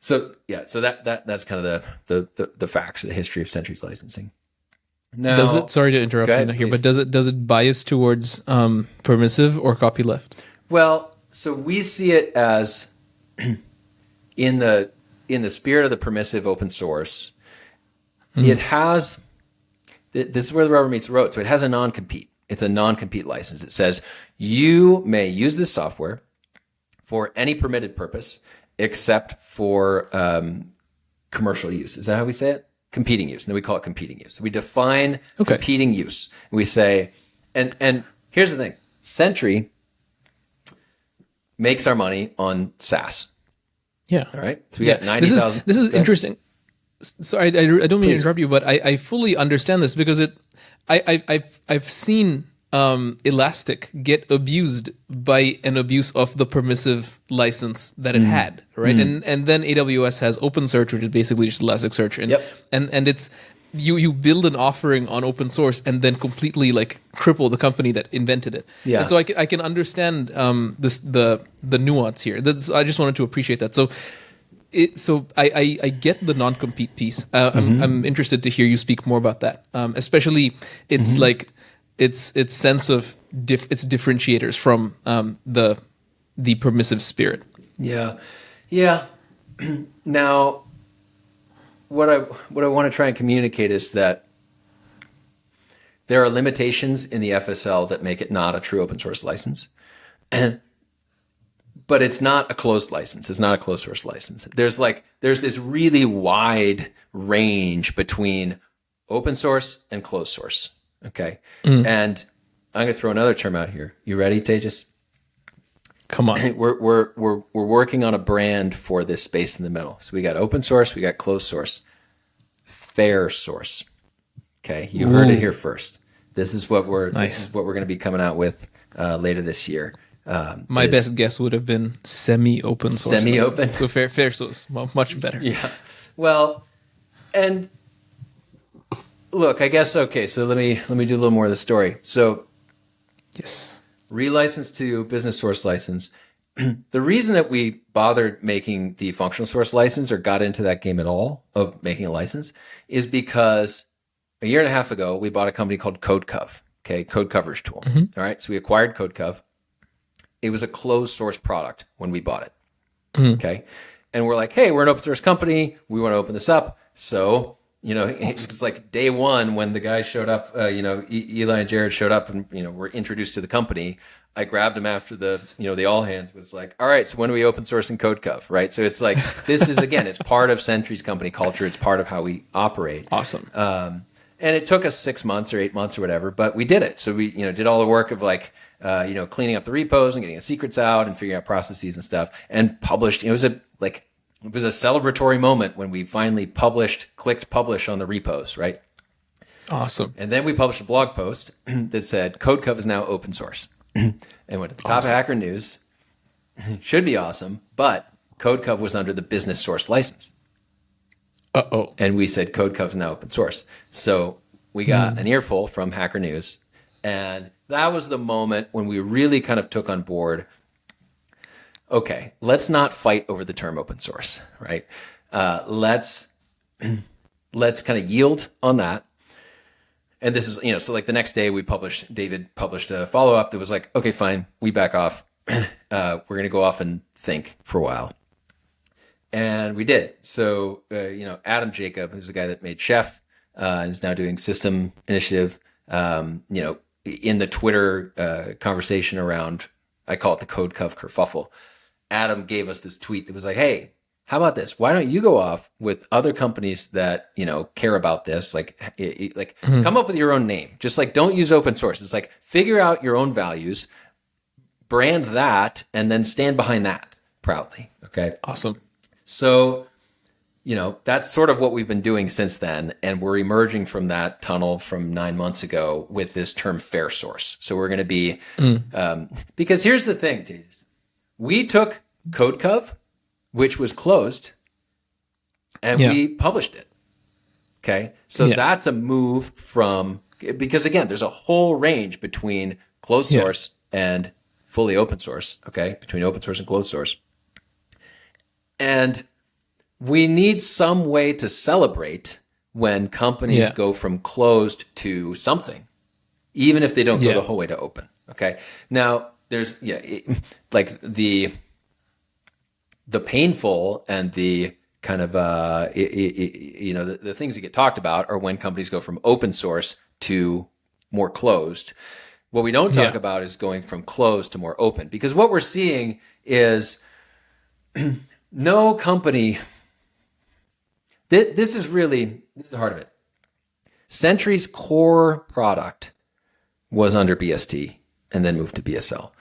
So so that's kind of the facts of the history of Sentry's licensing. Now, does it, sorry to interrupt you here, but does it bias towards permissive or copyleft? Well, so we see it as in the spirit of the permissive open source, it has, this is where the rubber meets the road. So it has a non-compete. It's a non-compete license. It says you may use this software for any permitted purpose except for commercial use. Is that how we say it? Competing use. No, we call it competing use. So we define competing use. We say, and here's the thing. Sentry makes our money on SaaS. Yeah. All right. So we got 90,000. This is interesting. Sorry, I don't mean to interrupt you, but I fully understand this because I've seen Elastic get abused by an abuse of the permissive license that it had, right? And then AWS has OpenSearch, which is basically just Elasticsearch, and it's you build an offering on open source and then completely like cripple the company that invented it. Yeah. And so I can understand the nuance here. I just wanted to appreciate that. So I get the non-compete piece. I'm interested to hear you speak more about that, especially it's like its sense of its differentiators from the permissive spirit. Yeah. Now, what I want to try and communicate is that there are limitations in the FSL that make it not a true open source license. but it's not a closed license. It's not a closed source license. There's this really wide range between open source and closed source. Okay. And I'm going to throw another term out here. You ready, Tejas? Come on. We're working on a brand for this space in the middle. So we got open source, we got closed source, fair source. Okay. You heard it here first. This is what we're going to be coming out with later this year. My best guess would have been semi-open source. Semi-open? So fair source, much better. Yeah. Well, and look, I guess, okay, so let me do a little more of the story. So yes, relicense to business source license. The reason that we bothered making the functional source license or got into that game at all of making a license is because a year and a half ago, we bought a company called CodeCov, okay, code coverage tool. All right, so we acquired CodeCov. It was a closed source product when we bought it, okay? And we're like, hey, we're an open source company. We want to open this up. So, it was like day one when the guys showed up, Eli and Jared showed up and, were introduced to the company. I grabbed them after the all hands was like, all right, so when are we open sourcing CodeCov, right? So it's like, this is, again, it's part of Sentry's company culture. It's part of how we operate. Awesome. And it took us 6 months or 8 months or whatever, but we did it. So we, did all the work of like, cleaning up the repos and getting the secrets out and figuring out processes and stuff and published. It was a celebratory moment when we finally clicked publish on the repos, right? Awesome. And then we published a blog post that said CodeCov is now open source and went to the top of Hacker News. Should be awesome, but CodeCov was under the business source license. Uh-oh. And we said CodeCov is now open source. So we got an earful from Hacker News, and that was the moment when we really kind of took on board, okay, let's not fight over the term open source, right? Let's kind of yield on that. And this is, so like the next day David published a follow-up that was like, okay, fine, we back off. We're going to go off and think for a while. And we did. So, Adam Jacob, who's the guy that made Chef, and is now doing System Initiative, in the Twitter conversation around, I call it the CodeCov kerfuffle, Adam gave us this tweet that was like, hey, how about this? Why don't you go off with other companies that, care about this? Come up with your own name. Just like, don't use open source. It's like, figure out your own values, brand that, and then stand behind that proudly. Okay. Awesome. So, that's sort of what we've been doing since then. And we're emerging from that tunnel from 9 months ago with this term fair source. So we're going to be, because here's the thing, Tejas. We took CodeCov, which was closed, and we published it. Okay. So that's a move from, because again, there's a whole range between closed source and fully open source. Okay. Between open source and closed source. And we need some way to celebrate when companies go from closed to something, even if they don't go the whole way to open. Okay. Now there's, like the painful and the kind of, the things that get talked about are when companies go from open source to more closed. What we don't talk about is going from closed to more open, because what we're seeing is no company. This is the heart of it. Sentry's core product was under BST and then moved to BSL.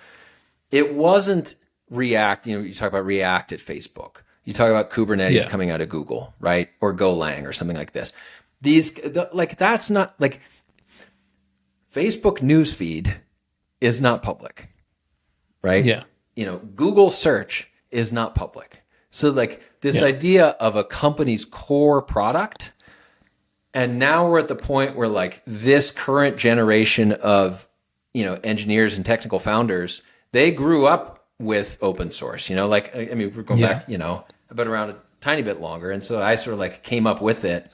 It wasn't React. You talk about React at Facebook. You talk about Kubernetes coming out of Google, right? Or Golang or something like this. That's not like Facebook newsfeed is not public, right? Yeah. Google search is not public. So this idea of a company's core product, and now we're at the point where this current generation of, engineers and technical founders, they grew up with open source, we're going back, I've been around a tiny bit longer. And so I sort of came up with it.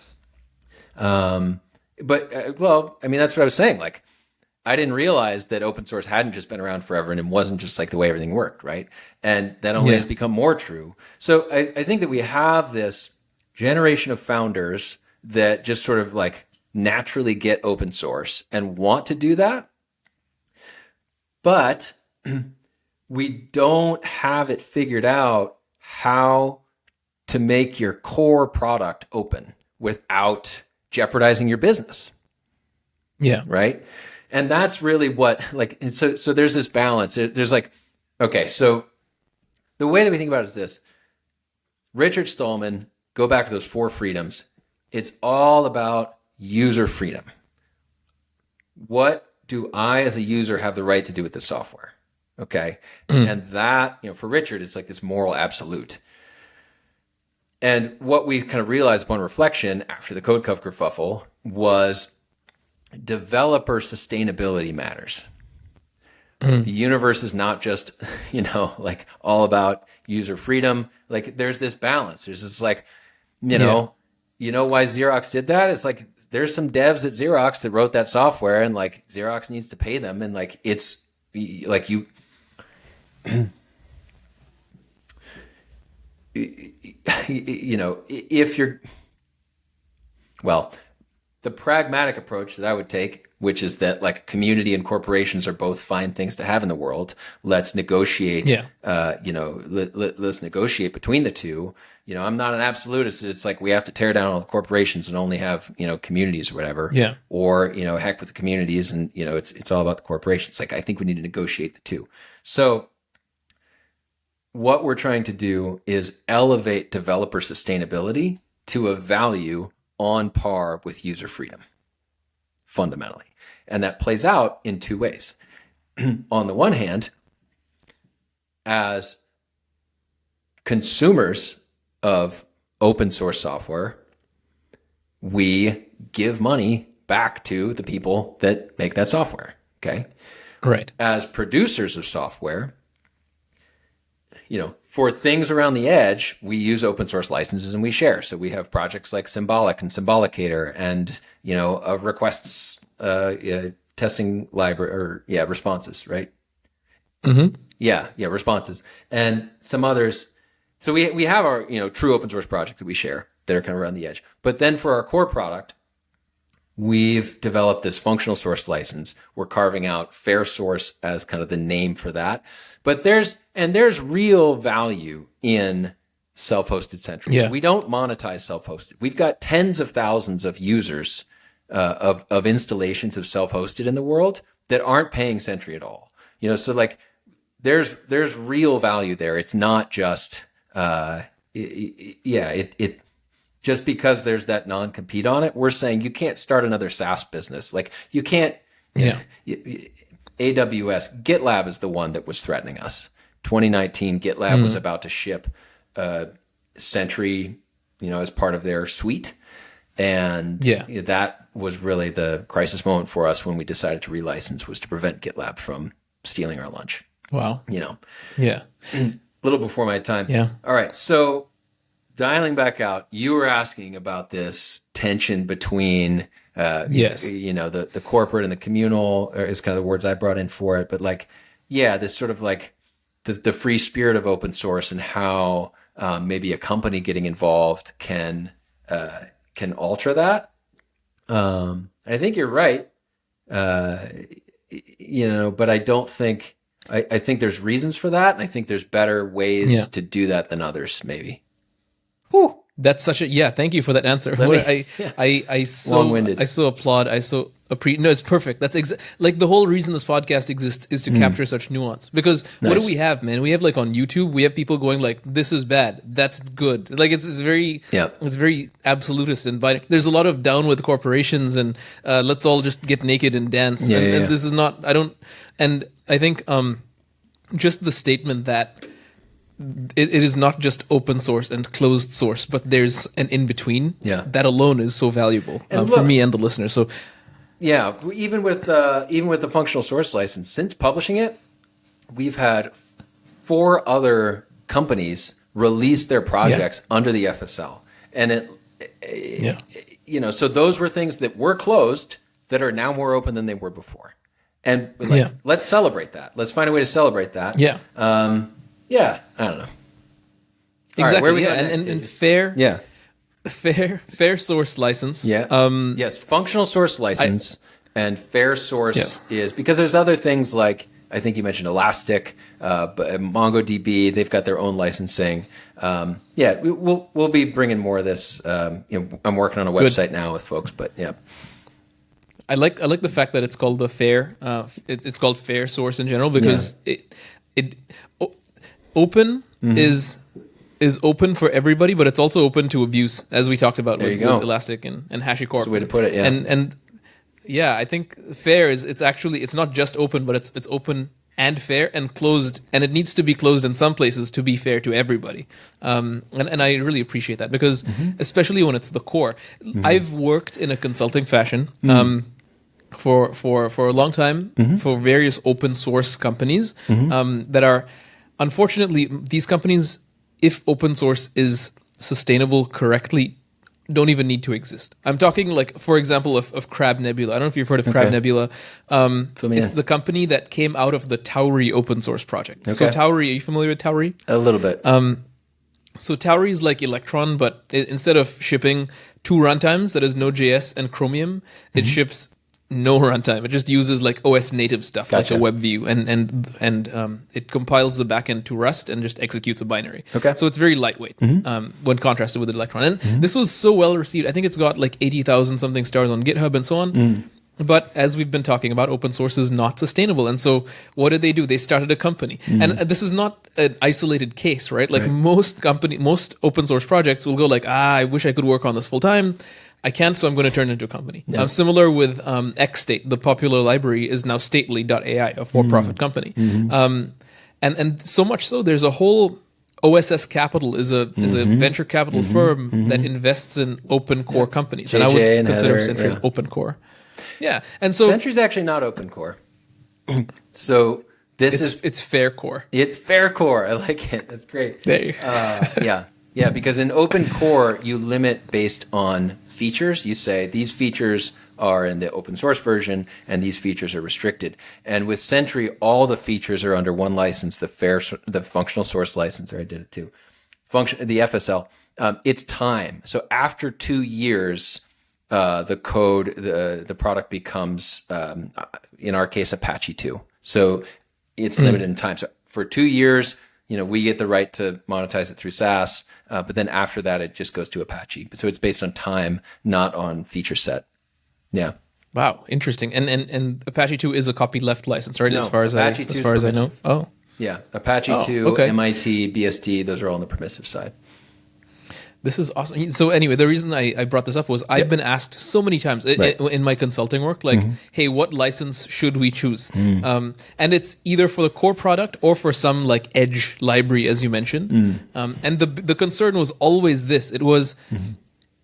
That's what I was saying. I didn't realize that open source hadn't just been around forever and it wasn't just the way everything worked, right? And that only has become more true. So I think that we have this generation of founders that just sort of naturally get open source and want to do that. But we don't have it figured out how to make your core product open without jeopardizing your business. Yeah. Right. And that's really what, like, so there's this balance. There's like, okay, so the way that we think about it is this. Richard Stallman, go back to those 4 freedoms. It's all about user freedom. What do I as a user have the right to do with the software? Okay. And that, for Richard, it's like this moral absolute. And what we kind of realized upon reflection after the code cuff kerfuffle was developer sustainability matters. The universe is not just, like all about user freedom. Like there's this balance. There's this like, you know why Xerox did that? It's like there's some devs at Xerox that wrote that software, and like Xerox needs to pay them, and like it's like you if you're the pragmatic approach that I would take, which is that like community and corporations are both fine things to have in the world. Let's negotiate. Let's negotiate between the two. I'm not an absolutist. It's like we have to tear down all the corporations and only have communities or whatever. Yeah. Or heck with the communities, and it's all about the corporations. Like I think we need to negotiate the two. So what we're trying to do is elevate developer sustainability to a value on par with user freedom, fundamentally. And that plays out in 2 ways. On the one hand, as consumers of open source software, we give money back to the people that make that software. Okay. Right. As producers of software, for things around the edge, we use open source licenses and we share. So we have projects like Symbolic and Symbolicator and, a requests testing library or responses, right? Mm-hmm. Yeah, responses. And some others. So we have our, true open source project that we share that are kind of around the edge. But then for our core product, we've developed this functional source license. We're carving out fair source as kind of the name for that. But there's real value in self-hosted Sentry. Yeah. So we don't monetize self-hosted. We've got tens of thousands of users of installations of self-hosted in the world that aren't paying Sentry at all. So like there's real value there. It's not just just because there's that non-compete on it. We're saying you can't start another SaaS business. Like you can't. Yeah. AWS, GitLab is the one that was threatening us. 2019, GitLab was about to ship Sentry, as part of their suite. And that was really the crisis moment for us when we decided to relicense, was to prevent GitLab from stealing our lunch. Wow. Yeah. A little before my time. Yeah. All right. So dialing back out, you were asking about this tension between yes, the corporate and the communal is kind of the words I brought in for it. But like, this sort of like the free spirit of open source and how maybe a company getting involved can alter that. I think you're right. But I don't think, I think there's reasons for that. And I think there's better ways to do that than others, maybe. Whew. That's such a thank you for that answer. I so long-winded. I so applaud. I so appreciate. No, it's perfect. That's like the whole reason this podcast exists is to capture such nuance. Because what do we have, man? We have like on YouTube, we have people going like, "This is bad. That's good." Like it's very absolutist and binary. There's a lot of down with corporations and let's all just get naked and dance. And this is not. I don't. And I think just the statement that. It is not just open source and closed source, but there's an in between. Yeah, that alone is so valuable for me and the listener. So, even with the functional source license, since publishing it, we've had 4 other companies release their projects under the FSL, and so those were things that were closed that are now more open than they were before, and let's celebrate that. Let's find a way to celebrate that. Yeah, I don't know. Exactly. Right, and fair source license. Yes, functional source license and fair source is because there's other things like I think you mentioned Elastic, but MongoDB, they've got their own licensing. We'll be bringing more of this. I'm working on a website now with folks, but yeah. I like the fact that it's called the fair. It's called fair source in general because open is open for everybody, but it's also open to abuse, as we talked about with Elastic and HashiCorp. That's the way to put it. Yeah. And yeah, I think fair is it's not just open, but it's open and fair and closed, and it needs to be closed in some places to be fair to everybody. And I really appreciate that because especially when it's the core. I've worked in a consulting fashion for a long time for various open source companies that are, unfortunately, these companies, if open source is sustainable correctly, don't even need to exist. I'm talking like, for example, of Crab Nebula. I don't know if you've heard of Crab Nebula. It's the company that came out of the Tauri open source project. Okay. So Tauri, are you familiar with Tauri? A little bit. So Tauri is like Electron, but instead of shipping 2 runtimes, that is Node.js and Chromium, it ships no runtime. It just uses like OS native stuff, like a web view, and it compiles the backend to Rust and just executes a binary. Okay. So it's very lightweight when contrasted with Electron. And this was so well received. I think it's got like 80,000 something stars on GitHub and so on. But as we've been talking about, open source is not sustainable. And so what did they do? They started a company. And this is not an isolated case, right? Like most open source projects will go like, I wish I could work on this full time. I can't, so I'm going to turn it into a company. Yeah. Similar with XState, the popular library is now Stately.ai, a for-profit company. And so much so, there's a whole OSS Capital is a venture capital firm that invests in open core companies. And I would consider Sentry open core. Yeah, and so Sentry's actually not open core. So it's fair core. It's fair core. I like it. That's great. There you Yeah, because in open core, you limit based on features. You say these features are in the open source version and these features are restricted. And with Sentry, all the features are under one license, the functional source license, or I did it too. The FSL. It's time. So after 2 years, the code, the product becomes, in our case, Apache 2. So it's limited in time. So for 2 years, we get the right to monetize it through SaaS, but then after that, it just goes to Apache. So it's based on time, not on feature set. Yeah. Wow, interesting. And Apache 2 is a copyleft license, right? No, as far as I know. Oh. Yeah, Apache 2, MIT, BSD, those are all on the permissive side. This is awesome. So anyway, the reason I brought this up was I've been asked so many times in my consulting work, like, hey, what license should we choose? And it's either for the core product or for some like edge library, as you mentioned. And the concern was always this. It was,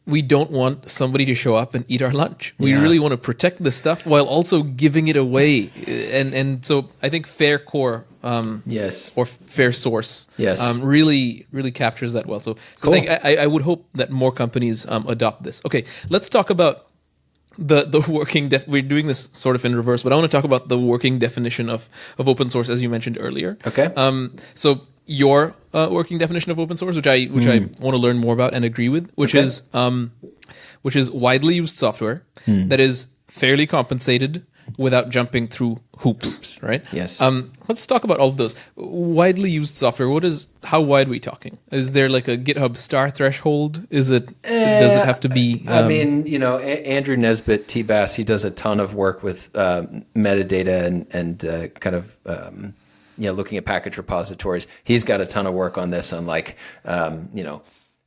we don't want somebody to show up and eat our lunch. We really want to protect this stuff while also giving it away. And so I think fair core or fair source really captures that well. So cool. I would hope that more companies adopt this. Okay, let's talk about the working we're doing this sort of in reverse, but I want to talk about the working definition of open source, as you mentioned earlier. Okay. So your working definition of open source, which I want to learn more about and agree with, which is widely used software that is fairly compensated without jumping through hoops, right? Yes. Let's talk about all of those. Widely used software. How wide are we talking? Is there like a GitHub star threshold? Does it have to be? Andrew Nesbitt, T-Bass, he does a ton of work with metadata and kind of looking at package repositories. He's got a ton of work on this, on like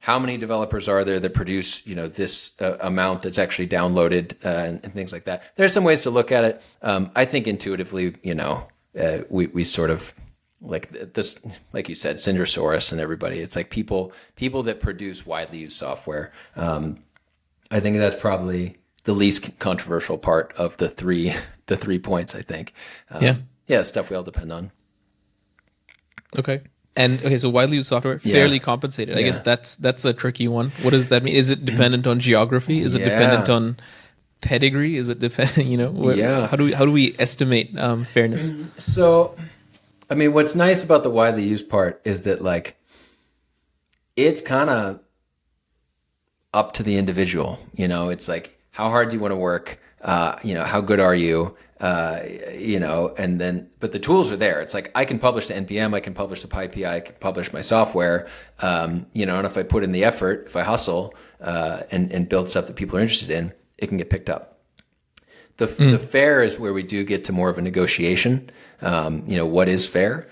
how many developers are there that produce, this amount that's actually downloaded and things like that. There's some ways to look at it. I think intuitively, we sort of like this, like you said, Cindersaurus and everybody. It's like people that produce widely used software. I think that's probably the least controversial part of the three points, I think. Stuff we all depend on. Okay. So widely used software, fairly compensated. I guess that's a tricky one. What does that mean? Is it dependent on geography? Is it dependent on pedigree? Is it how do we estimate fairness? So, I mean, what's nice about the widely used part is that like it's kind of up to the individual. It's like, how hard do you want to work? how good are you? And then, but the tools are there. It's like, I can publish to NPM, I can publish to PyPI, I can publish my software, and if I put in the effort, if I hustle, and build stuff that people are interested in, it can get picked up. The fair is where we do get to more of a negotiation. What is fair?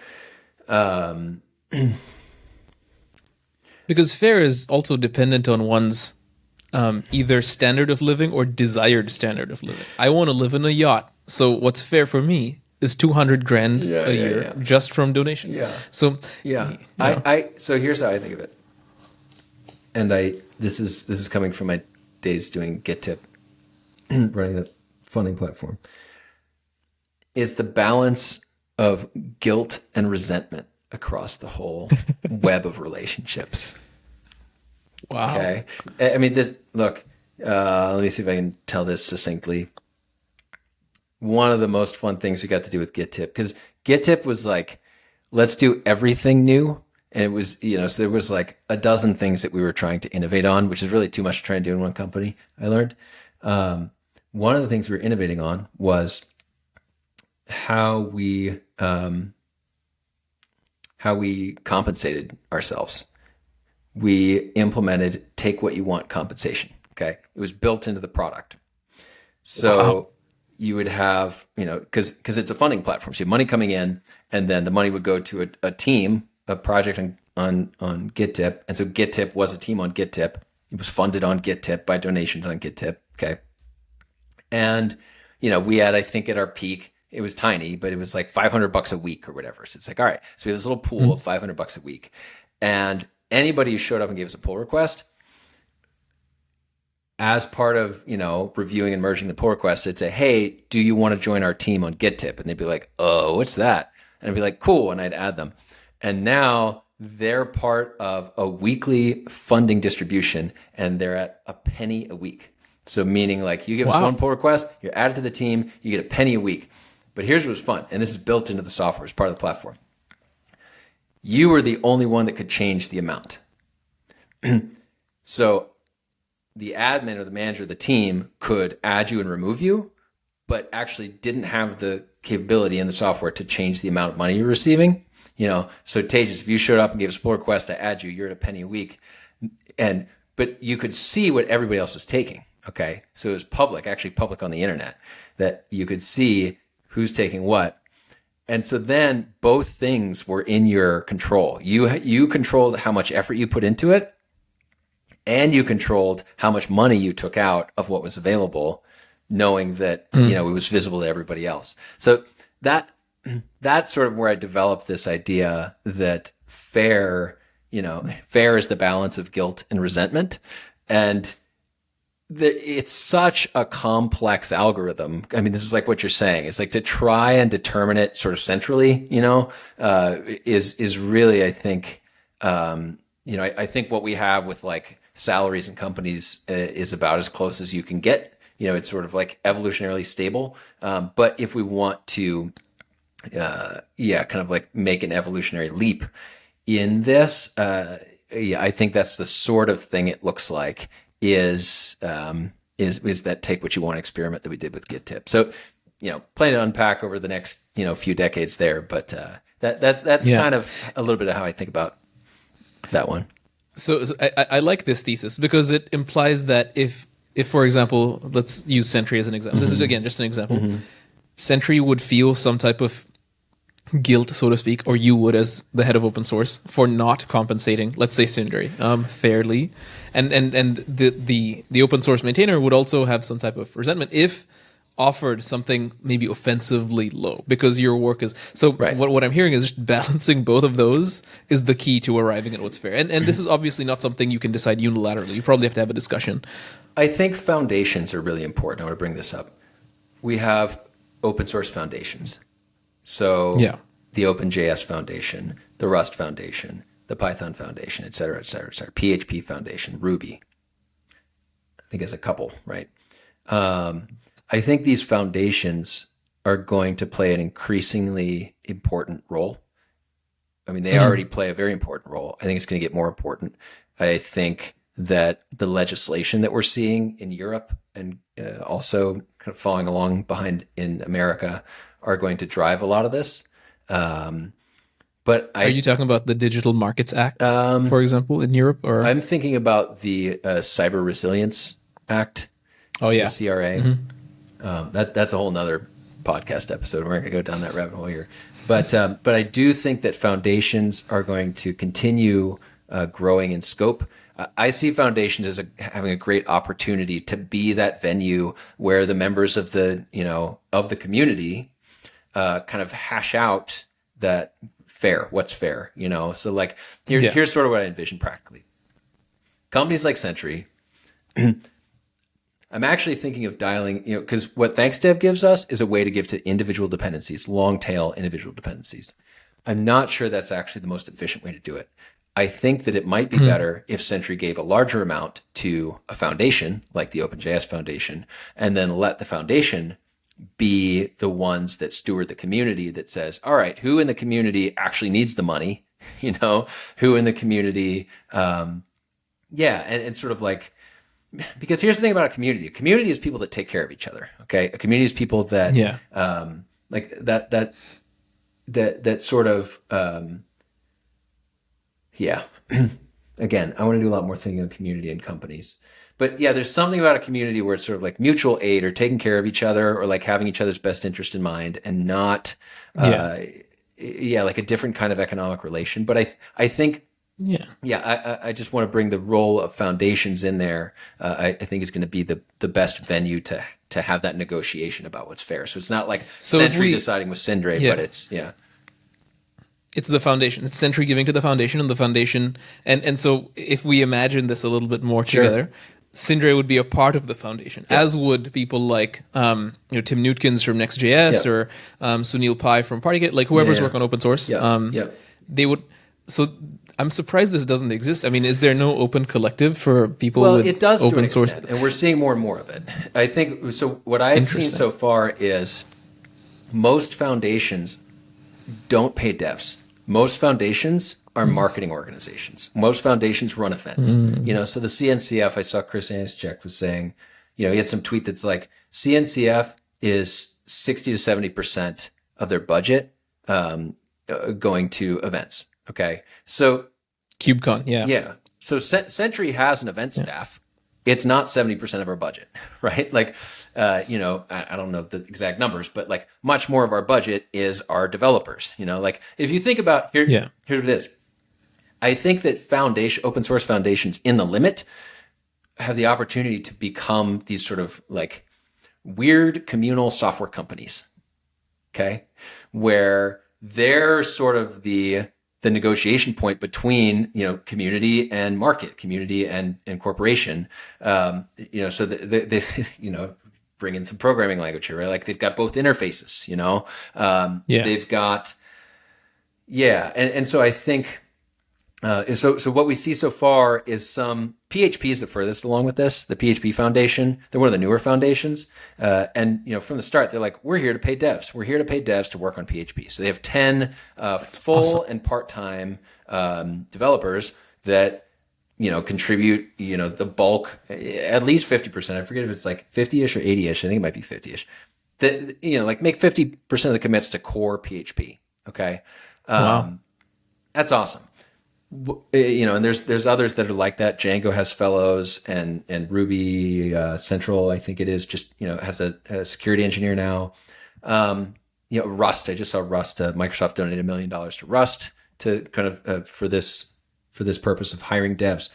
Because fair is also dependent on one's either standard of living or desired standard of living. I want to live in a yacht. So what's fair for me is 200 grand a year just from donations. Yeah. So So here's how I think of it. And this is coming from my days doing GitTip, running that funding platform. Is the balance of guilt and resentment across the whole web of relationships. Wow. Okay. I mean, look, let me see if I can tell this succinctly. One of the most fun things we got to do with GitTip, because GitTip was like, let's do everything new. And it was, so there was like a dozen things that we were trying to innovate on, which is really too much to try and do in one company, I learned. One of the things we were innovating on was how we compensated ourselves. We implemented take what you want compensation. Okay. It was built into the product. So you would have, because it's a funding platform. So you have money coming in, and then the money would go to a team, a project on GitTip. And so GitTip was a team on GitTip. It was funded on GitTip by donations on GitTip. Okay. And, we had, I think at our peak, it was tiny, but it was like $500 a week or whatever. So it's like, all right, so we have this little pool of $500 a week. And anybody who showed up and gave us a pull request, as part of, reviewing and merging the pull request, it'd say, hey, do you want to join our team on GitTip? And they'd be like, oh, what's that? And I'd be like, cool. And I'd add them. And now they're part of a weekly funding distribution, and they're at a penny a week. So meaning like you give us one pull request, you're added to the team, you get a penny a week. But here's what's fun, and this is built into the software as part of the platform. You were the only one that could change the amount. So the admin or the manager of the team could add you and remove you, but actually didn't have the capability in the software to change the amount of money you're receiving. So Tejas, if you showed up and gave us a pull request to add you, you're at a penny a week. But you could see what everybody else was taking. Okay. So it was actually public on the internet, that you could see who's taking what. And so then both things were in your control. You controlled how much effort you put into it, and you controlled how much money you took out of what was available, knowing that, it was visible to everybody else. So that's sort of where I developed this idea that fair is the balance of guilt and resentment. And it's such a complex algorithm. I mean, this is like what you're saying. It's like to try and determine it sort of centrally, is really, I think, I think what we have with like salaries and companies is about as close as you can get. It's sort of like evolutionarily stable. But if we want to, kind of like make an evolutionary leap in this, I think that's the sort of thing it looks like. Is that take what you want experiment that we did with GitTip. So, plan to unpack over the next, few decades there, but that's kind of a little bit of how I think about that one. So I like this thesis because it implies that if for example, let's use Sentry as an example. This is again just an example. Sentry would feel some type of guilt, so to speak, or you would as the head of open source, for not compensating, let's say Sundari, fairly, and the open source maintainer would also have some type of resentment if offered something maybe offensively low, because your work is so. Right. What I'm hearing is just balancing both of those is the key to arriving at what's fair, and this is obviously not something you can decide unilaterally. You probably have to have a discussion. I think foundations are really important. I want to bring this up. We have open source foundations. So the OpenJS Foundation, the Rust Foundation, the Python Foundation, et cetera, PHP Foundation, Ruby. I think it's a couple, right? I think these foundations are going to play an increasingly important role. I mean, they already play a very important role. I think it's going to get more important. I think that the legislation that we're seeing in Europe and also kind kind of falling along behind in America are going to drive a lot of this. But Are you talking about the Digital Markets Act, for example, in Europe? Or I'm thinking about the Cyber Resilience Act, oh the yeah, CRA. That's a whole nother podcast episode. We're not going to go down that rabbit hole here. But I do think that foundations are going to continue growing in scope. I see foundations as having a great opportunity to be that venue where the members of the community kind of hash out that what's fair. So like here's sort of what I envision practically. Companies like Sentry. I'm actually thinking of dialing, because what Thanks.dev gives us is a way to give to individual dependencies, long tail individual dependencies. I'm not sure that's actually the most efficient way to do it. I think that it might be better if Sentry gave a larger amount to a foundation, like the OpenJS Foundation, and then let the foundation be the ones that steward the community that says, all right, who in the community actually needs the money? Who in the community, and sort of like, because here's the thing about a community. A community is people that take care of each other. Okay. A community is people that, like that sort of, again, I want to do a lot more thinking of community and companies, but yeah, there's something about a community where it's sort of like mutual aid or taking care of each other or like having each other's best interest in mind and not, like a different kind of economic relation. But I think, I just want to bring the role of foundations in there. I think is going to be the best venue to have that negotiation about what's fair. So it's not like Sentry deciding with Sindre, but it's It's the foundation. It's Sentry giving to the foundation, and the foundation. And so if we imagine this a little bit more together, Sindre would be a part of the foundation, as would people like Tim Newtkins from Next.js or Sunil Pai from Partygate, like whoever's working on open source. They would. So I'm surprised this doesn't exist. I mean, is there no open collective for people with it does open to an source? Extent, and we're seeing more and more of it. I think so. What I've seen so far is most foundations don't pay devs. Most foundations are marketing organizations. Most foundations run events. So the CNCF, I saw Chris Aniszczyk was saying, he had some tweet that's like, CNCF is 60 to 70% of their budget going to events. Okay. So KubeCon, yeah. So Sentry has an event staff. It's not 70% of our budget, right? Like, I don't know the exact numbers, but like much more of our budget is our developers. Like if you think about here's what it is. I think that open source foundations in the limit have the opportunity to become these sort of like weird communal software companies. Okay. Where they're sort of the negotiation point between, community and market, community and corporation. So they bring in some programming language here, right? Like they've got both interfaces, they've got, And so I think, so what we see so far is some PHP is the furthest along with this, the PHP Foundation. They're one of the newer foundations. And from the start, they're like, we're here to pay devs. We're here to pay devs to work on PHP. So they have 10 full and part-time developers that, contribute, the bulk, at least 50%. I forget if it's like 50-ish or 80-ish. I think it might be 50-ish. That, like make 50% of the commits to core PHP. Okay. Wow. That's awesome. And there's others that are like that. Django has fellows, and Ruby Central, I think it is, just has a security engineer now. Rust. I just saw Rust. Microsoft donated $1 million to Rust to kind of for this purpose of hiring devs.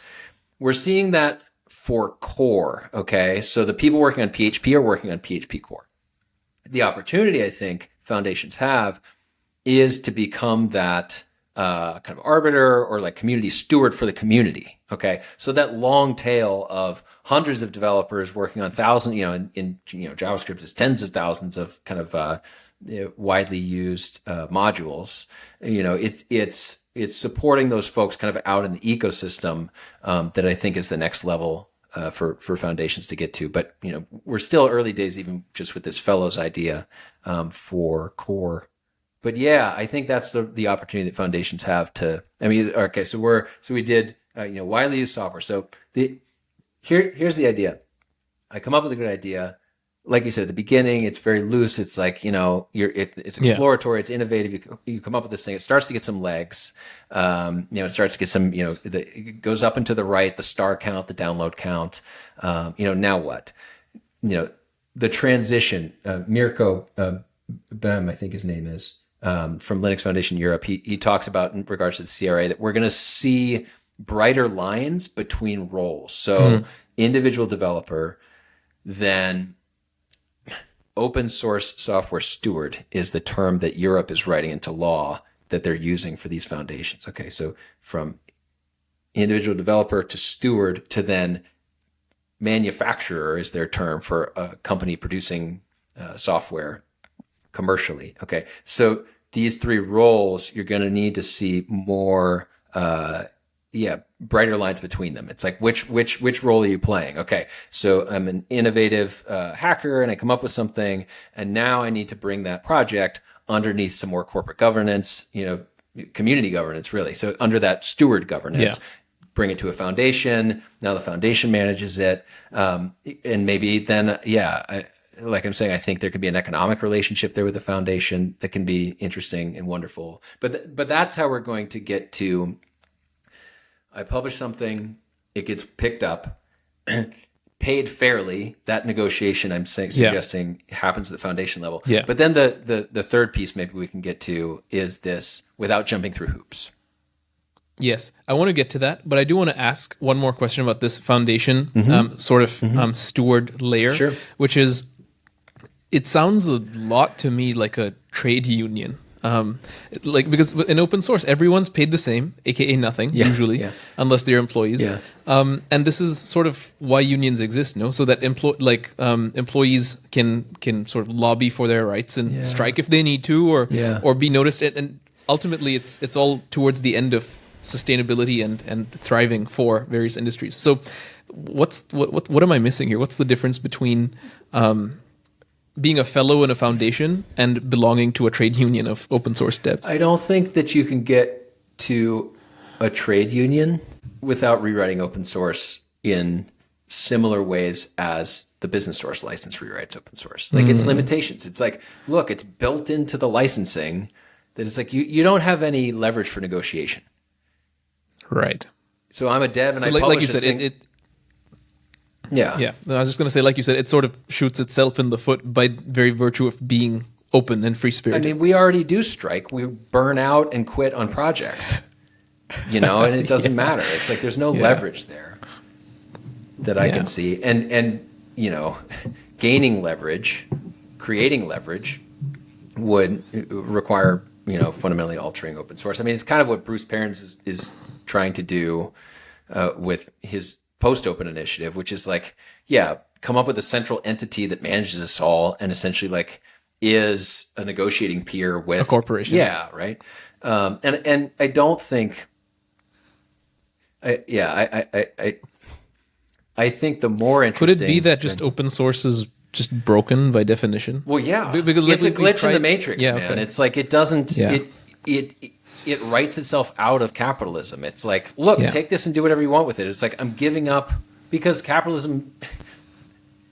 We're seeing that for core. Okay, so the people working on PHP are working on PHP core. The opportunity I think foundations have is to become that kind of arbiter or like community steward for the community. Okay. So that long tail of hundreds of developers working on thousands, in JavaScript is tens of thousands of kind of widely used modules. It's supporting those folks kind of out in the ecosystem that I think is the next level for foundations to get to. But we're still early days, even just with this fellows idea for core. But yeah, I think that's the opportunity that foundations have to. I mean, okay, so we did widely used software. So here's the idea. I come up with a good idea. like you said at the beginning, it's very loose. It's like, it's exploratory, it's innovative. You come up with this thing. It starts to get some legs. It starts to get some, it goes up and to the right, the star count, the download count. Now what? The transition, Mirko Bem, I think his name is, from Linux Foundation Europe, he talks about in regards to the CRA that we're going to see brighter lines between roles. So individual developer, then open source software steward is the term that Europe is writing into law that they're using for these foundations. Okay, so from individual developer to steward to then manufacturer is their term for a company producing software commercially. Okay, so these three roles, you're going to need to see more brighter lines between them. It's like which role are you playing? Okay, so I'm an innovative hacker and I come up with something, and now I need to bring that project underneath some more corporate governance, community governance, really. So under that steward governance, bring it to a foundation. Now the foundation manages it, and maybe then like I'm saying, I think there could be an economic relationship there with the foundation that can be interesting and wonderful. But that's how we're going to get to. I publish something, it gets picked up, paid fairly. That negotiation suggesting happens at the foundation level. Yeah. But then the third piece maybe we can get to is this without jumping through hoops. Yes, I want to get to that, but I do want to ask one more question about this foundation steward layer, which is, it sounds a lot to me like a trade union. Because in open source, everyone's paid the same, aka nothing, usually, unless they're employees. Yeah. And this is sort of why unions exist, no? So that employees can sort of lobby for their rights and strike if they need to, or be noticed. And ultimately, it's all towards the end of sustainability and thriving for various industries. So, what am I missing here? What's the difference between being a fellow in a foundation and belonging to a trade union of open source devs? I don't think that you can get to a trade union without rewriting open source in similar ways as the business source license rewrites open source. Like its limitations. It's like, look, it's built into the licensing that it's like you don't have any leverage for negotiation. Right. So I'm a dev and so I like publish you said, this thing. Yeah. I was just going to say, like you said, it sort of shoots itself in the foot by very virtue of being open and free-spirited. I mean, we already do strike. We burn out and quit on projects, and it doesn't matter. It's like there's no leverage there that I can see. And gaining leverage, creating leverage would require, fundamentally altering open source. I mean, it's kind of what Bruce Perens is trying to do with his post-open initiative, which is like, come up with a central entity that manages us all and essentially like is a negotiating peer with a corporation. Yeah, right. And I don't think, I think the more interesting. Could it be that just open source is just broken by definition? Well, yeah, because it's a glitch in the matrix, man. Okay. It's like it doesn't. Yeah. It writes itself out of capitalism. It's like, look, take this and do whatever you want with it. It's like I'm giving up because capitalism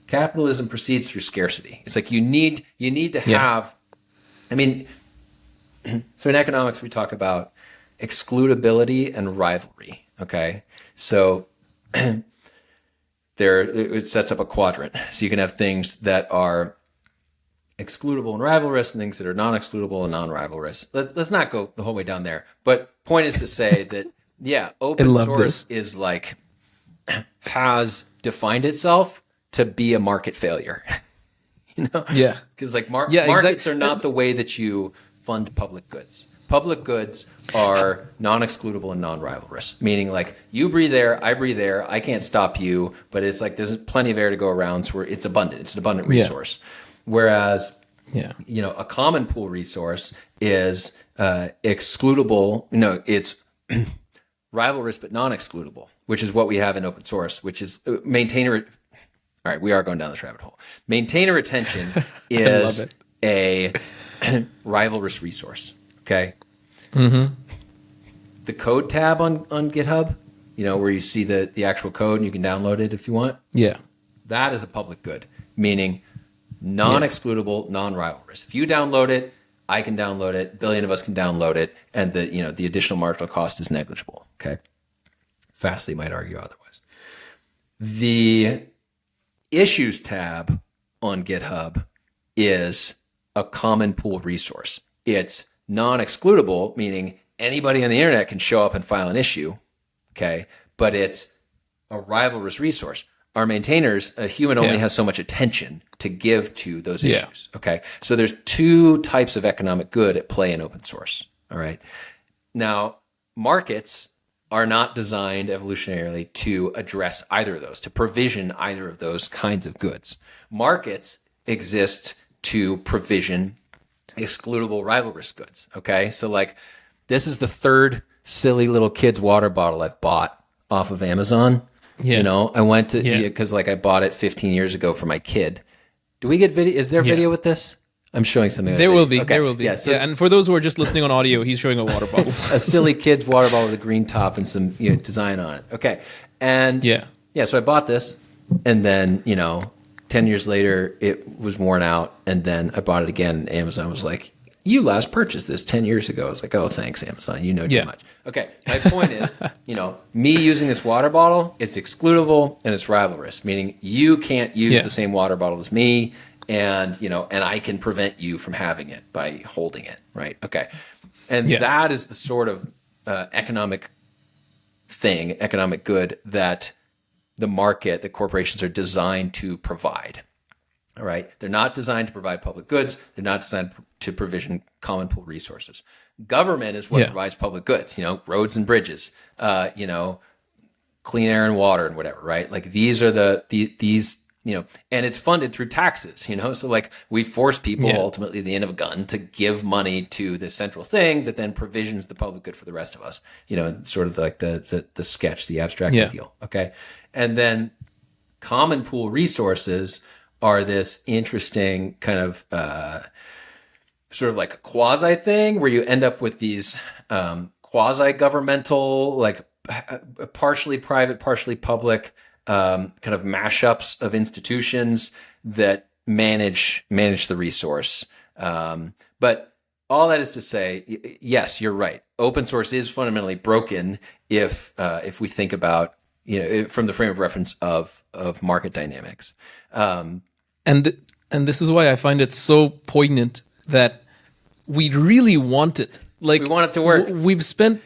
proceeds through scarcity. It's like you need to have. I mean, so in economics we talk about excludability and rivalry. Okay, so it sets up a quadrant. So you can have things that are excludable and rivalrous and things that are non-excludable and non-rivalrous. Let's not go the whole way down there. But point is to say that, open source is like, has defined itself to be a market failure. Yeah. Because like markets are not the way that you fund public goods. Public goods are non-excludable and non-rivalrous, meaning like you breathe air, I breathe air, I can't stop you, but it's like there's plenty of air to go around, so it's abundant. It's an abundant resource. Whereas, a common pool resource is excludable. It's rivalrous but non-excludable, which is what we have in open source, which is maintainer. All right, we are going down this rabbit hole. Maintainer retention is a rivalrous resource. Okay. Mm-hmm. The code tab on GitHub, where you see the actual code and you can download it if you want. Yeah. That is a public good, meaning non-excludable, non-rivalrous. If you download it, I can download it. A billion of us can download it, and the additional marginal cost is negligible. Okay, Fastly might argue otherwise. The issues tab on GitHub is a common pool resource. It's non-excludable, meaning anybody on the internet can show up and file an issue. Okay, but it's a rivalrous resource. Our maintainers, a human only has so much attention to give to those issues. Okay. So there's two types of economic good at play in open source. All right. Now, markets are not designed evolutionarily to address either of those, to provision either of those kinds of goods. Markets exist to provision excludable rivalrous goods. Okay. So like this is the third silly little kid's water bottle I've bought off of Amazon. I went to, because like I bought it 15 years ago for my kid. Do we get video? Is there video with this? I'm showing something. There will be. Okay. There will be. Yeah, so, and for those who are just listening on audio, he's showing a water bottle. A silly kid's water bottle with a green top and some design on it. Okay. And so I bought this, and then 10 years later it was worn out, and then I bought it again. And Amazon was like, "You last purchased this 10 years ago." I was like, "Oh, thanks, Amazon. You know too much." Okay, my point is, me using this water bottle, it's excludable and it's rivalrous, meaning you can't use the same water bottle as me, and and I can prevent you from having it by holding it, right? Okay, and that is the sort of economic good that the market, the corporations are designed to provide. All right, they're not designed to provide public goods. They're not designed to provision common pool resources. Government is what provides public goods, roads and bridges, clean air and water and whatever, right? Like these are these, and it's funded through taxes, so like we force people ultimately at the end of a gun to give money to this central thing that then provisions the public good for the rest of us, sort of like the sketch, the abstract ideal. Okay. And then common pool resources are this interesting kind of, sort of like a quasi thing where you end up with these quasi-governmental, like partially private, partially public kind of mashups of institutions that manage the resource. But all that is to say, yes, you're right. Open source is fundamentally broken if we think about from the frame of reference of market dynamics. And this is why I find it so poignant that we really want it. Like we want it to work. We've spent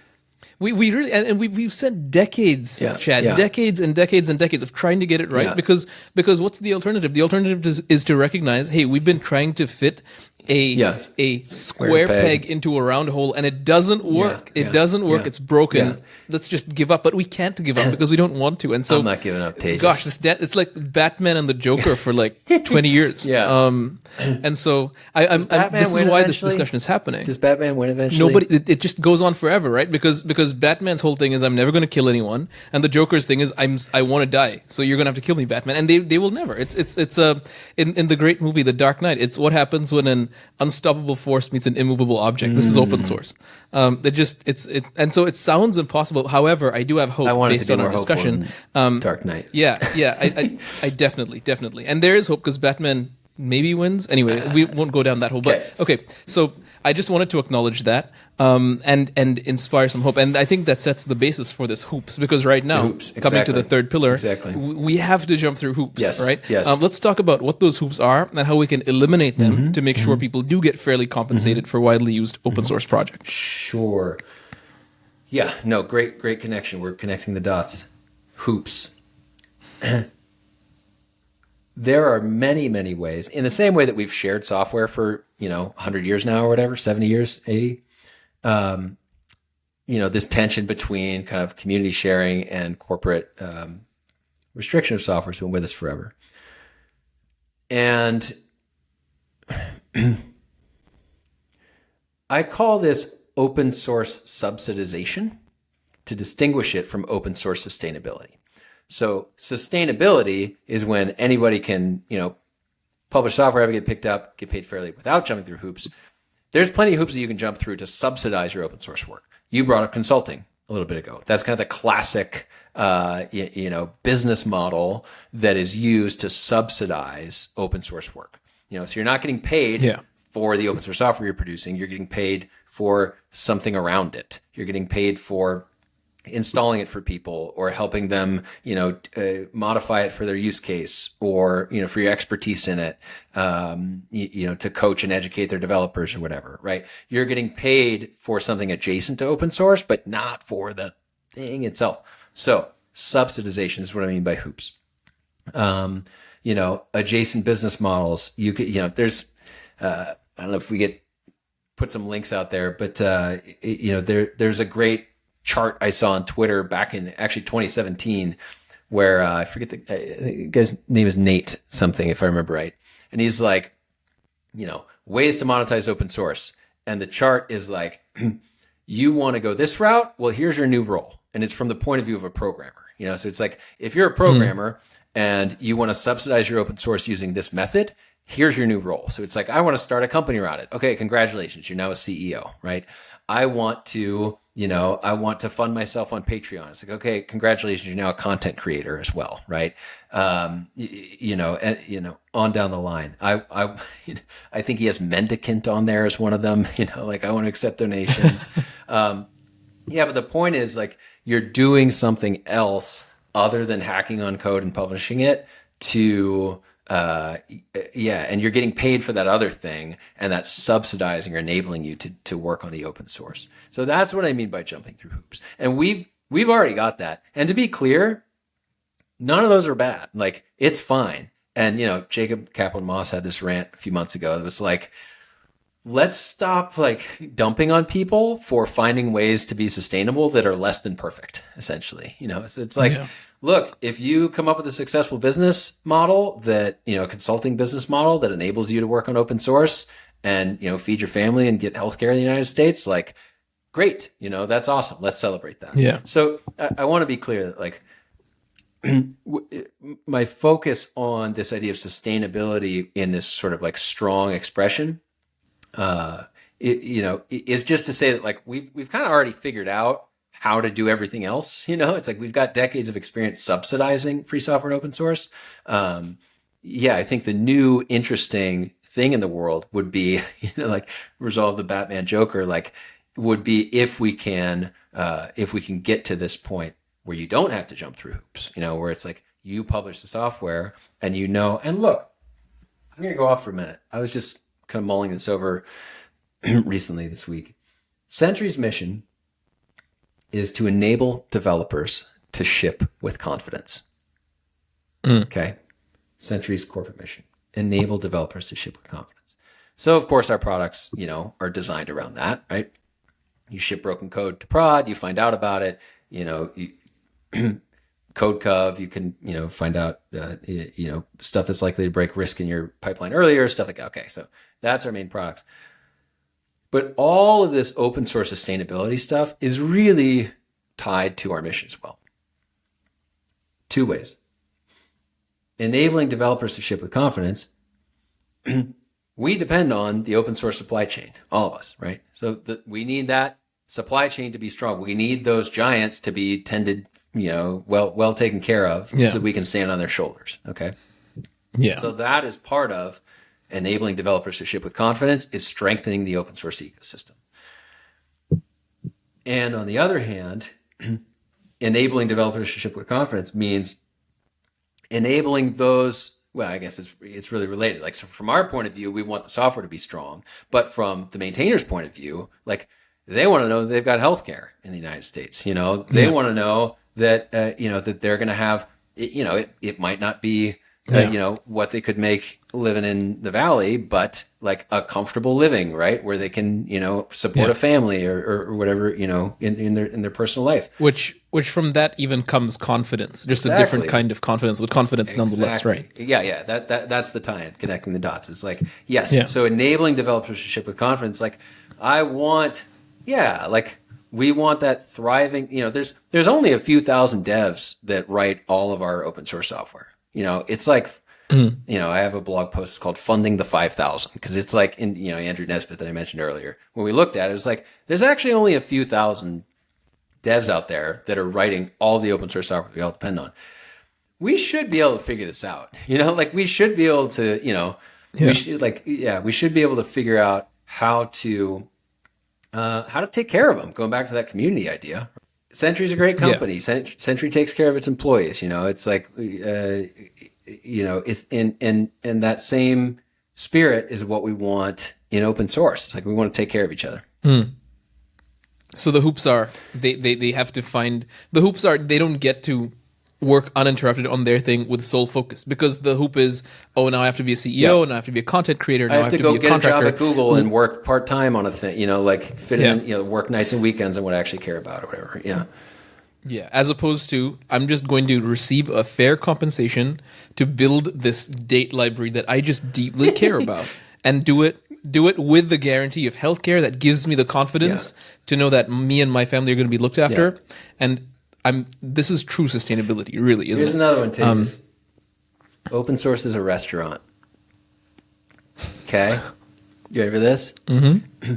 we really and we've spent decades, Chad, decades and decades and decades of trying to get it right. Because what's the alternative? The alternative is to recognize, hey, we've been trying to fit a square peg into a round hole, and it doesn't work. It doesn't work. It's broken. Let's just give up. But we can't give up because we don't want to. And so I'm not giving up, Tejas. Gosh, it's like Batman and the Joker for like 20 years. And so this is why this discussion is happening. Does Batman win eventually? It just goes on forever, right? Because Batman's whole thing is I'm never going to kill anyone, and the Joker's thing is I want to die, so you're going to have to kill me, Batman. And they will never. It's in the great movie The Dark Knight. It's what happens when an unstoppable force meets an immovable object. This is open source. And so it sounds impossible. However, I do have hope based on our discussion. Dark Knight. I definitely. And there is hope because Batman maybe wins. Anyway, we won't go down that hole. But okay, so I just wanted to acknowledge that and inspire some hope. And I think that sets the basis for this hoops, because right now, coming to the third pillar, we have to jump through hoops, right? Yes. Let's talk about what those hoops are and how we can eliminate them to make sure people do get fairly compensated for widely used open source projects. Sure. Yeah, no, great connection. We're connecting the dots. Hoops. There are many, many ways, in the same way that we've shared software for, 100 years now or whatever, 70 years, 80. This tension between kind of community sharing and corporate restriction of software has been with us forever. And I call this open source subsidization to distinguish it from open source sustainability. So sustainability is when anybody can, publish software, have it get picked up, get paid fairly without jumping through hoops. There's plenty of hoops that you can jump through to subsidize your open source work. You brought up consulting a little bit ago. That's kind of the classic, business model that is used to subsidize open source work. So you're not getting paid for the open source software you're producing. You're getting paid for something around it. You're getting paid for installing it for people or helping them, modify it for their use case or, for your expertise in it, to coach and educate their developers or whatever, right? You're getting paid for something adjacent to open source, but not for the thing itself. So subsidization is what I mean by hoops. Adjacent business models. You could, there's, I don't know if we put some links out there, but, there's a great chart I saw on Twitter back in actually 2017 where I forget the guy's name is Nate something, if I remember right. And he's like, ways to monetize open source. And the chart is like, you want to go this route? Well, here's your new role. And it's from the point of view of a programmer. So it's like, if you're a programmer and you want to subsidize your open source using this method, here's your new role. So it's like, I want to start a company around it. Okay, congratulations. You're now a CEO, right? I want to fund myself on Patreon. It's like, okay, congratulations. You're now a content creator as well, right? On down the line. I think he has mendicant on there as one of them, like I want to accept donations. But the point is like, you're doing something else other than hacking on code and publishing it to, and you're getting paid for that other thing, and that's subsidizing or enabling you to work on the open source. So that's what I mean by jumping through hoops. And we've already got that. And to be clear, none of those are bad. Like, it's fine. And, Jacob Kaplan-Moss had this rant a few months ago. It was like, let's stop like dumping on people for finding ways to be sustainable that are less than perfect, essentially. So it's like, look, if you come up with a successful business model that, a consulting business model that enables you to work on open source and, feed your family and get healthcare in the United States, like, great, that's awesome. Let's celebrate that. Yeah. So I want to be clear that like my focus on this idea of sustainability in this sort of like strong expression, is just to say that like we've kind of already figured out how to do everything else. It's like we've got decades of experience subsidizing free software and open source. I think the new interesting thing in the world would be, like resolve the Batman Joker, like would be if we can get to this point where you don't have to jump through hoops, where it's like you publish the software and and look, I'm going to go off for a minute. I was just kind of mulling this over recently this week. Sentry's mission is to enable developers to ship with confidence. Okay. Sentry's corporate mission, enable developers to ship with confidence. So of course our products, are designed around that, right? You ship broken code to prod, you find out about it, CodeCov, you can, find out, stuff that's likely to break risk in your pipeline earlier, stuff like that. Okay. So that's our main products. But all of this open source sustainability stuff is really tied to our mission as well. Two ways. Enabling developers to ship with confidence. We depend on the open source supply chain, all of us, right? So we need that supply chain to be strong. We need those giants to be tended, well taken care of, so that we can stand on their shoulders. Okay. Yeah. So that is part of enabling developers to ship with confidence, is strengthening the open source ecosystem. And on the other hand, enabling developers to ship with confidence means enabling those, well, I guess it's really related. Like, so from our point of view, we want the software to be strong, but from the maintainer's point of view, like, they want to know that they've got healthcare in the United States. They want to know that, that they're going to have, it might not be, what they could make living in the valley, but like a comfortable living, right? Where they can, support a family or whatever, in their personal life. Which from that even comes confidence, just a different kind of confidence, but confidence nonetheless, right? Yeah. That's the tie-in, connecting the dots. It's like, yes. So enabling developers to ship with confidence, like we want that thriving, there's only a few thousand devs that write all of our open source software. It's like, I have a blog post called Funding the 5,000, because it's like in, Andrew Nesbitt that I mentioned earlier. When we looked at it, it was like, there's actually only a few thousand devs out there that are writing all the open source software we all depend on. We should be able to figure this out. We should be able to, We should we should be able to figure out how to take care of them. Going back to that community idea, Sentry's a great company. Sentry takes care of its employees. It's like it's in that same spirit is what we want in open source. It's like we want to take care of each other. So the hoops are they have to find the hoops are they don't get to work uninterrupted on their thing with sole focus, because the hoop is, now I have to be a CEO, and I have to be a content creator, now I have to go be a get contractor. a job at Google and work part-time on a thing, like fit in, work nights and weekends and what I actually care about or whatever. Yeah, as opposed to, I'm just going to receive a fair compensation to build this date library that I just deeply care about, and do it with the guarantee of healthcare that gives me the confidence to know that me and my family are going to be looked after. And this is true sustainability, really, isn't it? Here's another one, Tim. Open source is a restaurant. Okay? You ready for this? Mm-hmm.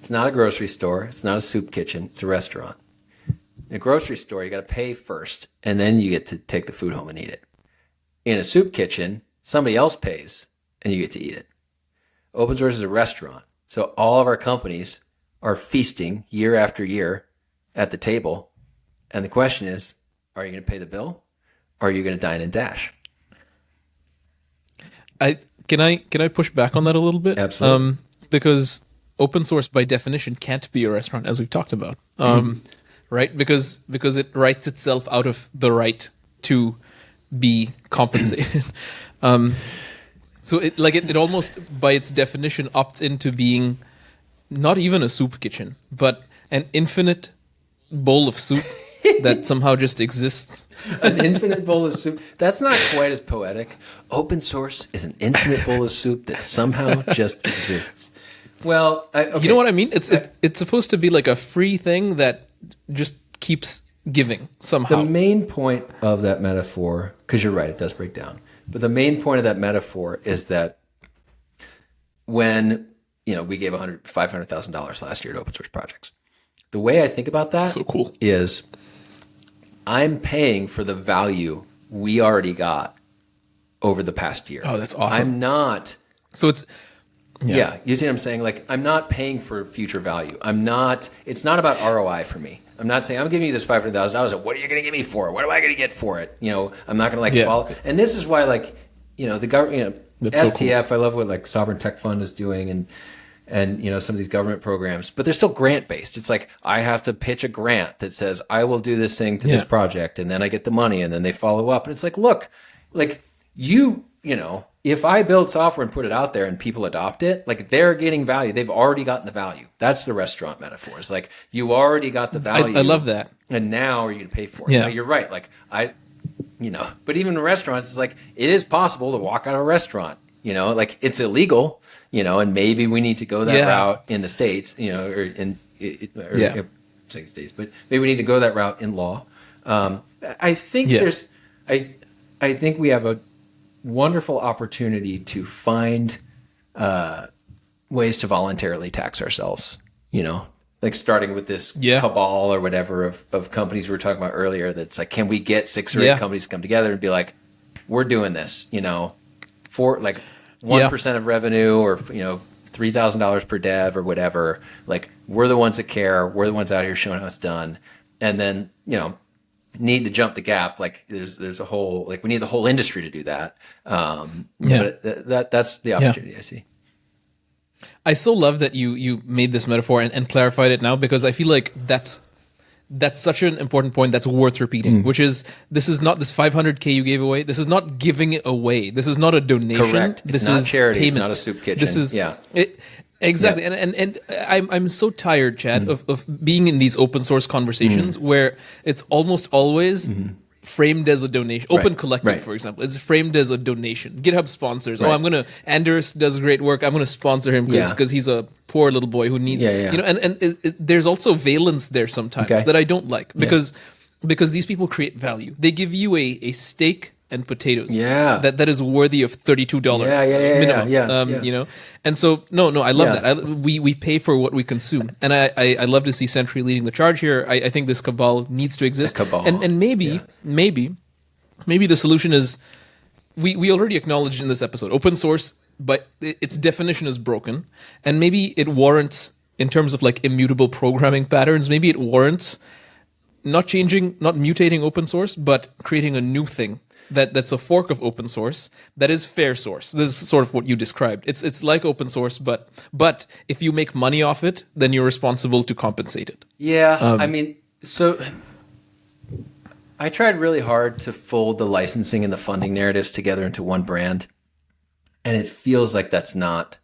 It's not a grocery store. It's not a soup kitchen. It's a restaurant. In a grocery store, you got to pay first, and then you get to take the food home and eat it. In a soup kitchen, somebody else pays, and you get to eat it. Open source is a restaurant. So all of our companies are feasting year after year at the table. And the question is, are you going to pay the bill, or are you going to dine and dash? Can I push back on that a little bit? Absolutely. Because open source by definition can't be a restaurant, as we've talked about. Right? Because it writes itself out of the right to be compensated. So it almost by its definition opts into being not even a soup kitchen, but an infinite bowl of soup that somehow just exists. An infinite bowl of soup. That's not quite as poetic. Open source is an infinite bowl of soup that somehow just exists. Well, you know what I mean? It's supposed to be like a free thing that just keeps giving somehow. The main point of that metaphor, because you're right, it does break down. But the main point of that metaphor is that when we gave $500,000 last year to open source projects, the way I think about that so cool. is I'm paying for the value we already got over the past year. Oh, that's awesome. I'm not. So it's. Yeah, you see what I'm saying? Like, I'm not paying for future value. It's not about ROI for me. I'm not saying, I'm giving you this $500,000. What are you going to give me for it? What am I going to get for it? I'm not going to follow. And this is why, the government, That's STF, so cool. I love what Sovereign Tech Fund is doing and some of these government programs, but they're still grant based. It's like, I have to pitch a grant that says, I will do this thing to this project, and then I get the money, and then they follow up. And it's like, look, if I build software and put it out there and people adopt it, they're getting value. They've already gotten the value. That's the restaurant metaphor. It's like, you already got the value. I love that. And now are you going to pay for it? Yeah. Now, you're right. But even in restaurants, it's like, it is possible to walk out of a restaurant. It's illegal, and maybe we need to go that route in the States, saying States, but maybe we need to go that route in law. I think I think we have a wonderful opportunity to find ways to voluntarily tax ourselves, starting with this cabal or whatever of companies we were talking about earlier. That's like, can we get 6 or 8 companies to come together and be like, we're doing this, for 1% of revenue, or $3,000 per dev or whatever. We're the ones that care. We're the ones out here showing how it's done. And then need to jump the gap. There's a whole we need the whole industry to do that. But that's the opportunity I see. I so love that you made this metaphor and clarified it now, because I feel like that's such an important point that's worth repeating, which is, this is not this $500K you gave away. This is not giving it away. This is not a donation. Correct. This it's not is charity. payment. It's not a soup kitchen. This is exactly. And I'm so tired, Chad, of being in these open source conversations where it's almost always framed as a donation. Open Collective, for example, is framed as a donation. GitHub sponsors. Right. Anders does great work. I'm gonna sponsor him because he's a poor little boy who needs and there's also valence there sometimes that I don't like, because these people create value. They give you a steak and potatoes that is worthy of $32 minimum. And so no, I love that. We pay for what we consume, and I love to see Sentry leading the charge here. I think this cabal needs to exist, and maybe the solution is we already acknowledged in this episode open source, but its definition is broken, and maybe it warrants, in terms of like immutable programming patterns, maybe it warrants not mutating open source, but creating a new thing that's a fork of open source that is fair source. This is sort of what you described. It's like open source, but if you make money off it, then you're responsible to compensate it. Yeah, I mean, so I tried really hard to fold the licensing and the funding narratives together into one brand, and it feels like that's not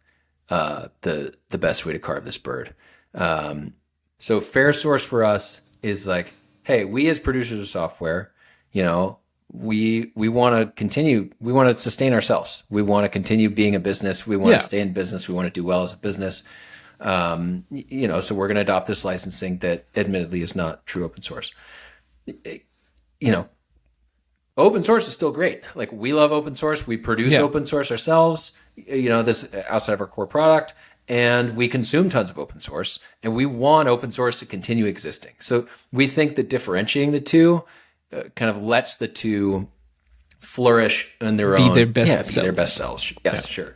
the best way to carve this bird. So fair source for us is like, hey, we as producers of software, we want to continue. We want to sustain ourselves. We want to continue being a business. We want to stay in business. We want to do well as a business. So we're going to adopt this licensing that admittedly is not true open source. Open source is still great. Like, we love open source. We produce open source ourselves, this outside of our core product, and we consume tons of open source, and we want open source to continue existing. So we think that differentiating the two kind of lets the two flourish in their own. Be their best selves. Be their best selves. Yes, sure.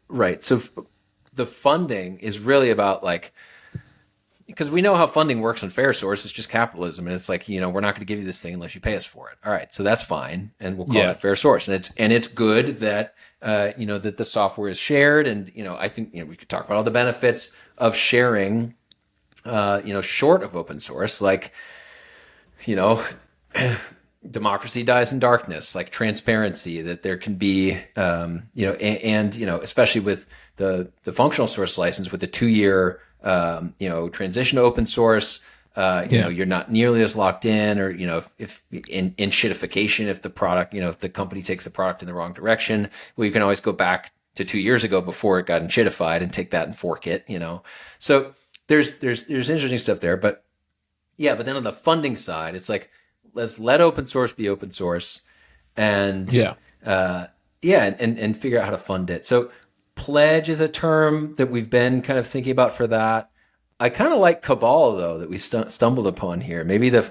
Right. So the funding is really about like, because we know how funding works on fair source. It's just capitalism, and it's like, we're not going to give you this thing unless you pay us for it. All right, so that's fine, and we'll call it fair source. And it's good that that the software is shared, and I think we could talk about all the benefits of sharing. Short of open source, like democracy dies in darkness, like transparency, that there can be, especially with the functional source license with the 2-year, transition to open source, you're not nearly as locked in, or, if in shitification, if the product, if the company takes the product in the wrong direction, well, you can always go back to 2 years ago before it got shitified and take that and fork it, So there's interesting stuff there, but then on the funding side, it's like, let's let open source be open source, and and figure out how to fund it. So pledge is a term that we've been kind of thinking about for that. I kind of like Cabal though, that we stumbled upon here. Maybe the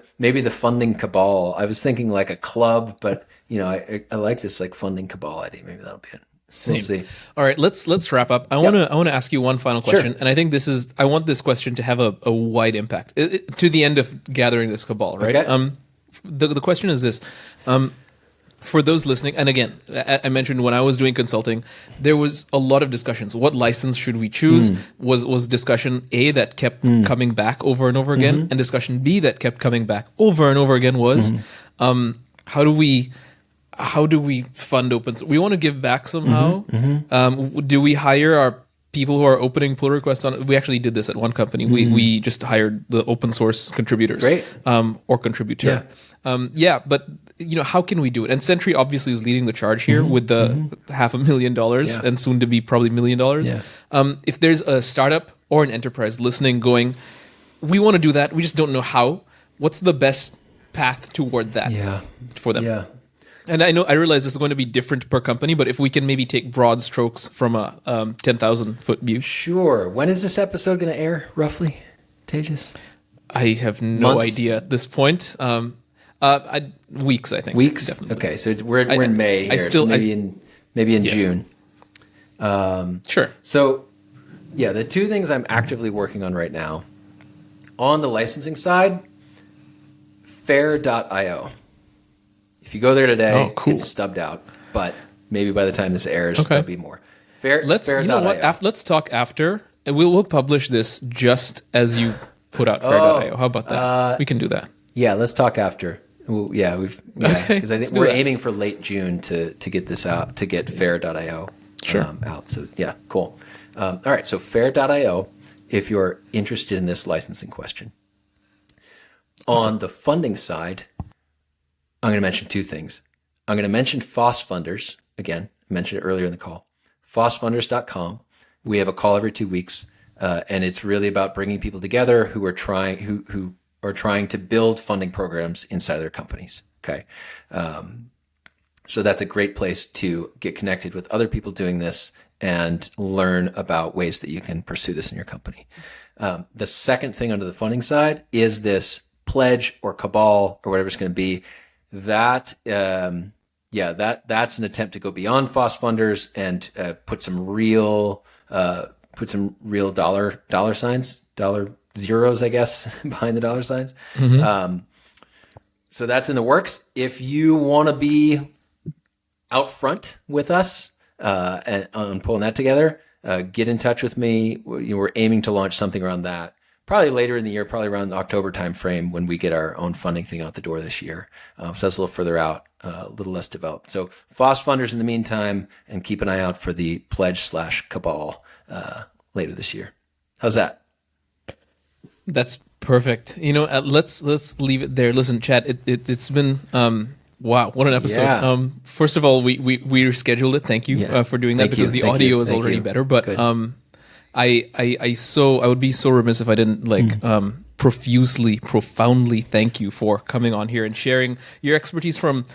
funding Cabal. I was thinking like a club, but I like this like funding Cabal idea. Maybe that'll be it. Same. We'll see. All right, let's wrap up. I want to ask you one final question, and I think I want this question to have a wide impact to the end of gathering this Cabal, right? Okay. The question is this: for those listening, and again, I mentioned when I was doing consulting, there was a lot of discussions. What license should we choose? Was discussion A that kept coming back over and over again, and discussion B that kept coming back over and over again was, how do we fund open source? We want to give back somehow. Do we hire our people who are opening pull requests on? We actually did this at one company. We just hired the open source contributors, or contributor. But how can we do it? And Sentry obviously is leading the charge here with the $500,000 and soon to be probably $1 million. If there's a startup or an enterprise listening, going, we want to do that, we just don't know how. What's the best path toward that for them? Yeah. And I realize this is going to be different per company, but if we can maybe take broad strokes from a 10,000-foot view. Sure. When is this episode going to air, roughly, Tejas? I have no idea at this point. Weeks, I think. Weeks? Definitely. Okay, so we're in May here, so maybe in June. Sure. So, the two things I'm actively working on right now, on the licensing side, fair.io. If you go there today, it's stubbed out, but maybe by the time this airs, there'll be more. Let's talk after, and we'll publish this just as you put out fair.io. How about that? We can do that. Yeah, let's talk after. Because I think we're aiming for late June to get this out, to get fair.io out. So cool. All right, so fair.io, if you're interested in this licensing question. On the funding side, I'm going to mention two things. I'm going to mention FOSS funders. Again, I mentioned it earlier in the call. FOSSfunders.com. We have a call every 2 weeks, and it's really about bringing people together who are trying to build funding programs inside their companies. Okay, so that's a great place to get connected with other people doing this and learn about ways that you can pursue this in your company. The second thing under the funding side is this pledge or cabal or whatever it's going to be. That that's an attempt to go beyond FOSS funders and put some real dollar signs, dollar zeros, I guess, behind the dollar signs. So that's in the works. If you want to be out front with us and on pulling that together, get in touch with me. We're aiming to launch something around that. Probably later in the year, probably around the October timeframe when we get our own funding thing out the door this year. So that's a little further out, a little less developed. So FOSS funders in the meantime, and keep an eye out for the pledge/Cabal later this year. How's that? That's perfect. Let's leave it there. Listen, Chad, it's been wow, what an episode. Yeah. First of all, we rescheduled it. Thank you for doing that, Thank because you. the audio is already better. But I would be so remiss if I didn't profusely, profoundly thank you for coming on here and sharing your expertise from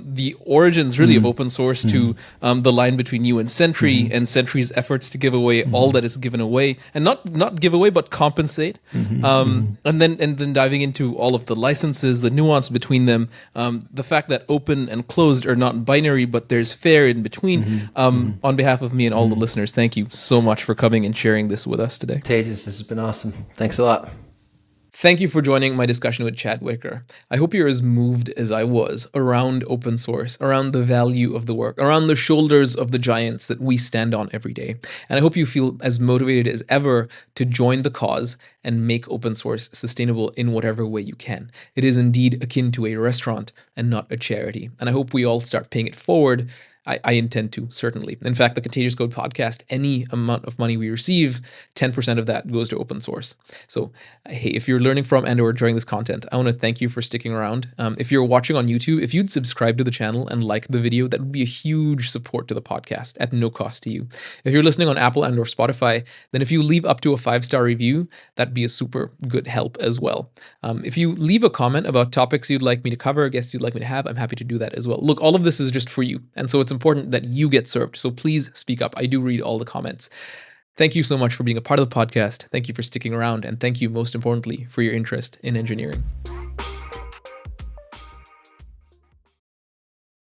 the origins, really, of open source to the line between you and Sentry, and Sentry's efforts to give away all that is given away, and not give away but compensate, and then diving into all of the licenses, the nuance between them, the fact that open and closed are not binary but there's fair in between. On behalf of me and all the listeners, thank you so much for coming and sharing this with us today. Tejas, this has been awesome. Thanks a lot. Thank you for joining my discussion with Chad Whitacre. I hope you're as moved as I was around open source, around the value of the work, around the shoulders of the giants that we stand on every day. And I hope you feel as motivated as ever to join the cause and make open source sustainable in whatever way you can. It is indeed akin to a restaurant and not a charity. And I hope we all start paying it forward. I intend to, certainly. In fact, the Contagious Code podcast, any amount of money we receive, 10% of that goes to open source. So, hey, if you're learning from and or enjoying this content, I want to thank you for sticking around. If you're watching on YouTube, if you'd subscribe to the channel and like the video, that would be a huge support to the podcast at no cost to you. If you're listening on Apple and or Spotify, then if you leave up to a 5-star review, that'd be a super good help as well. If you leave a comment about topics you'd like me to cover, guests you'd like me to have, I'm happy to do that as well. Look, all of this is just for you. And so it's important that you get served. So please speak up. I do read all the comments. Thank you so much for being a part of the podcast. Thank you for sticking around. And thank you, most importantly, for your interest in engineering.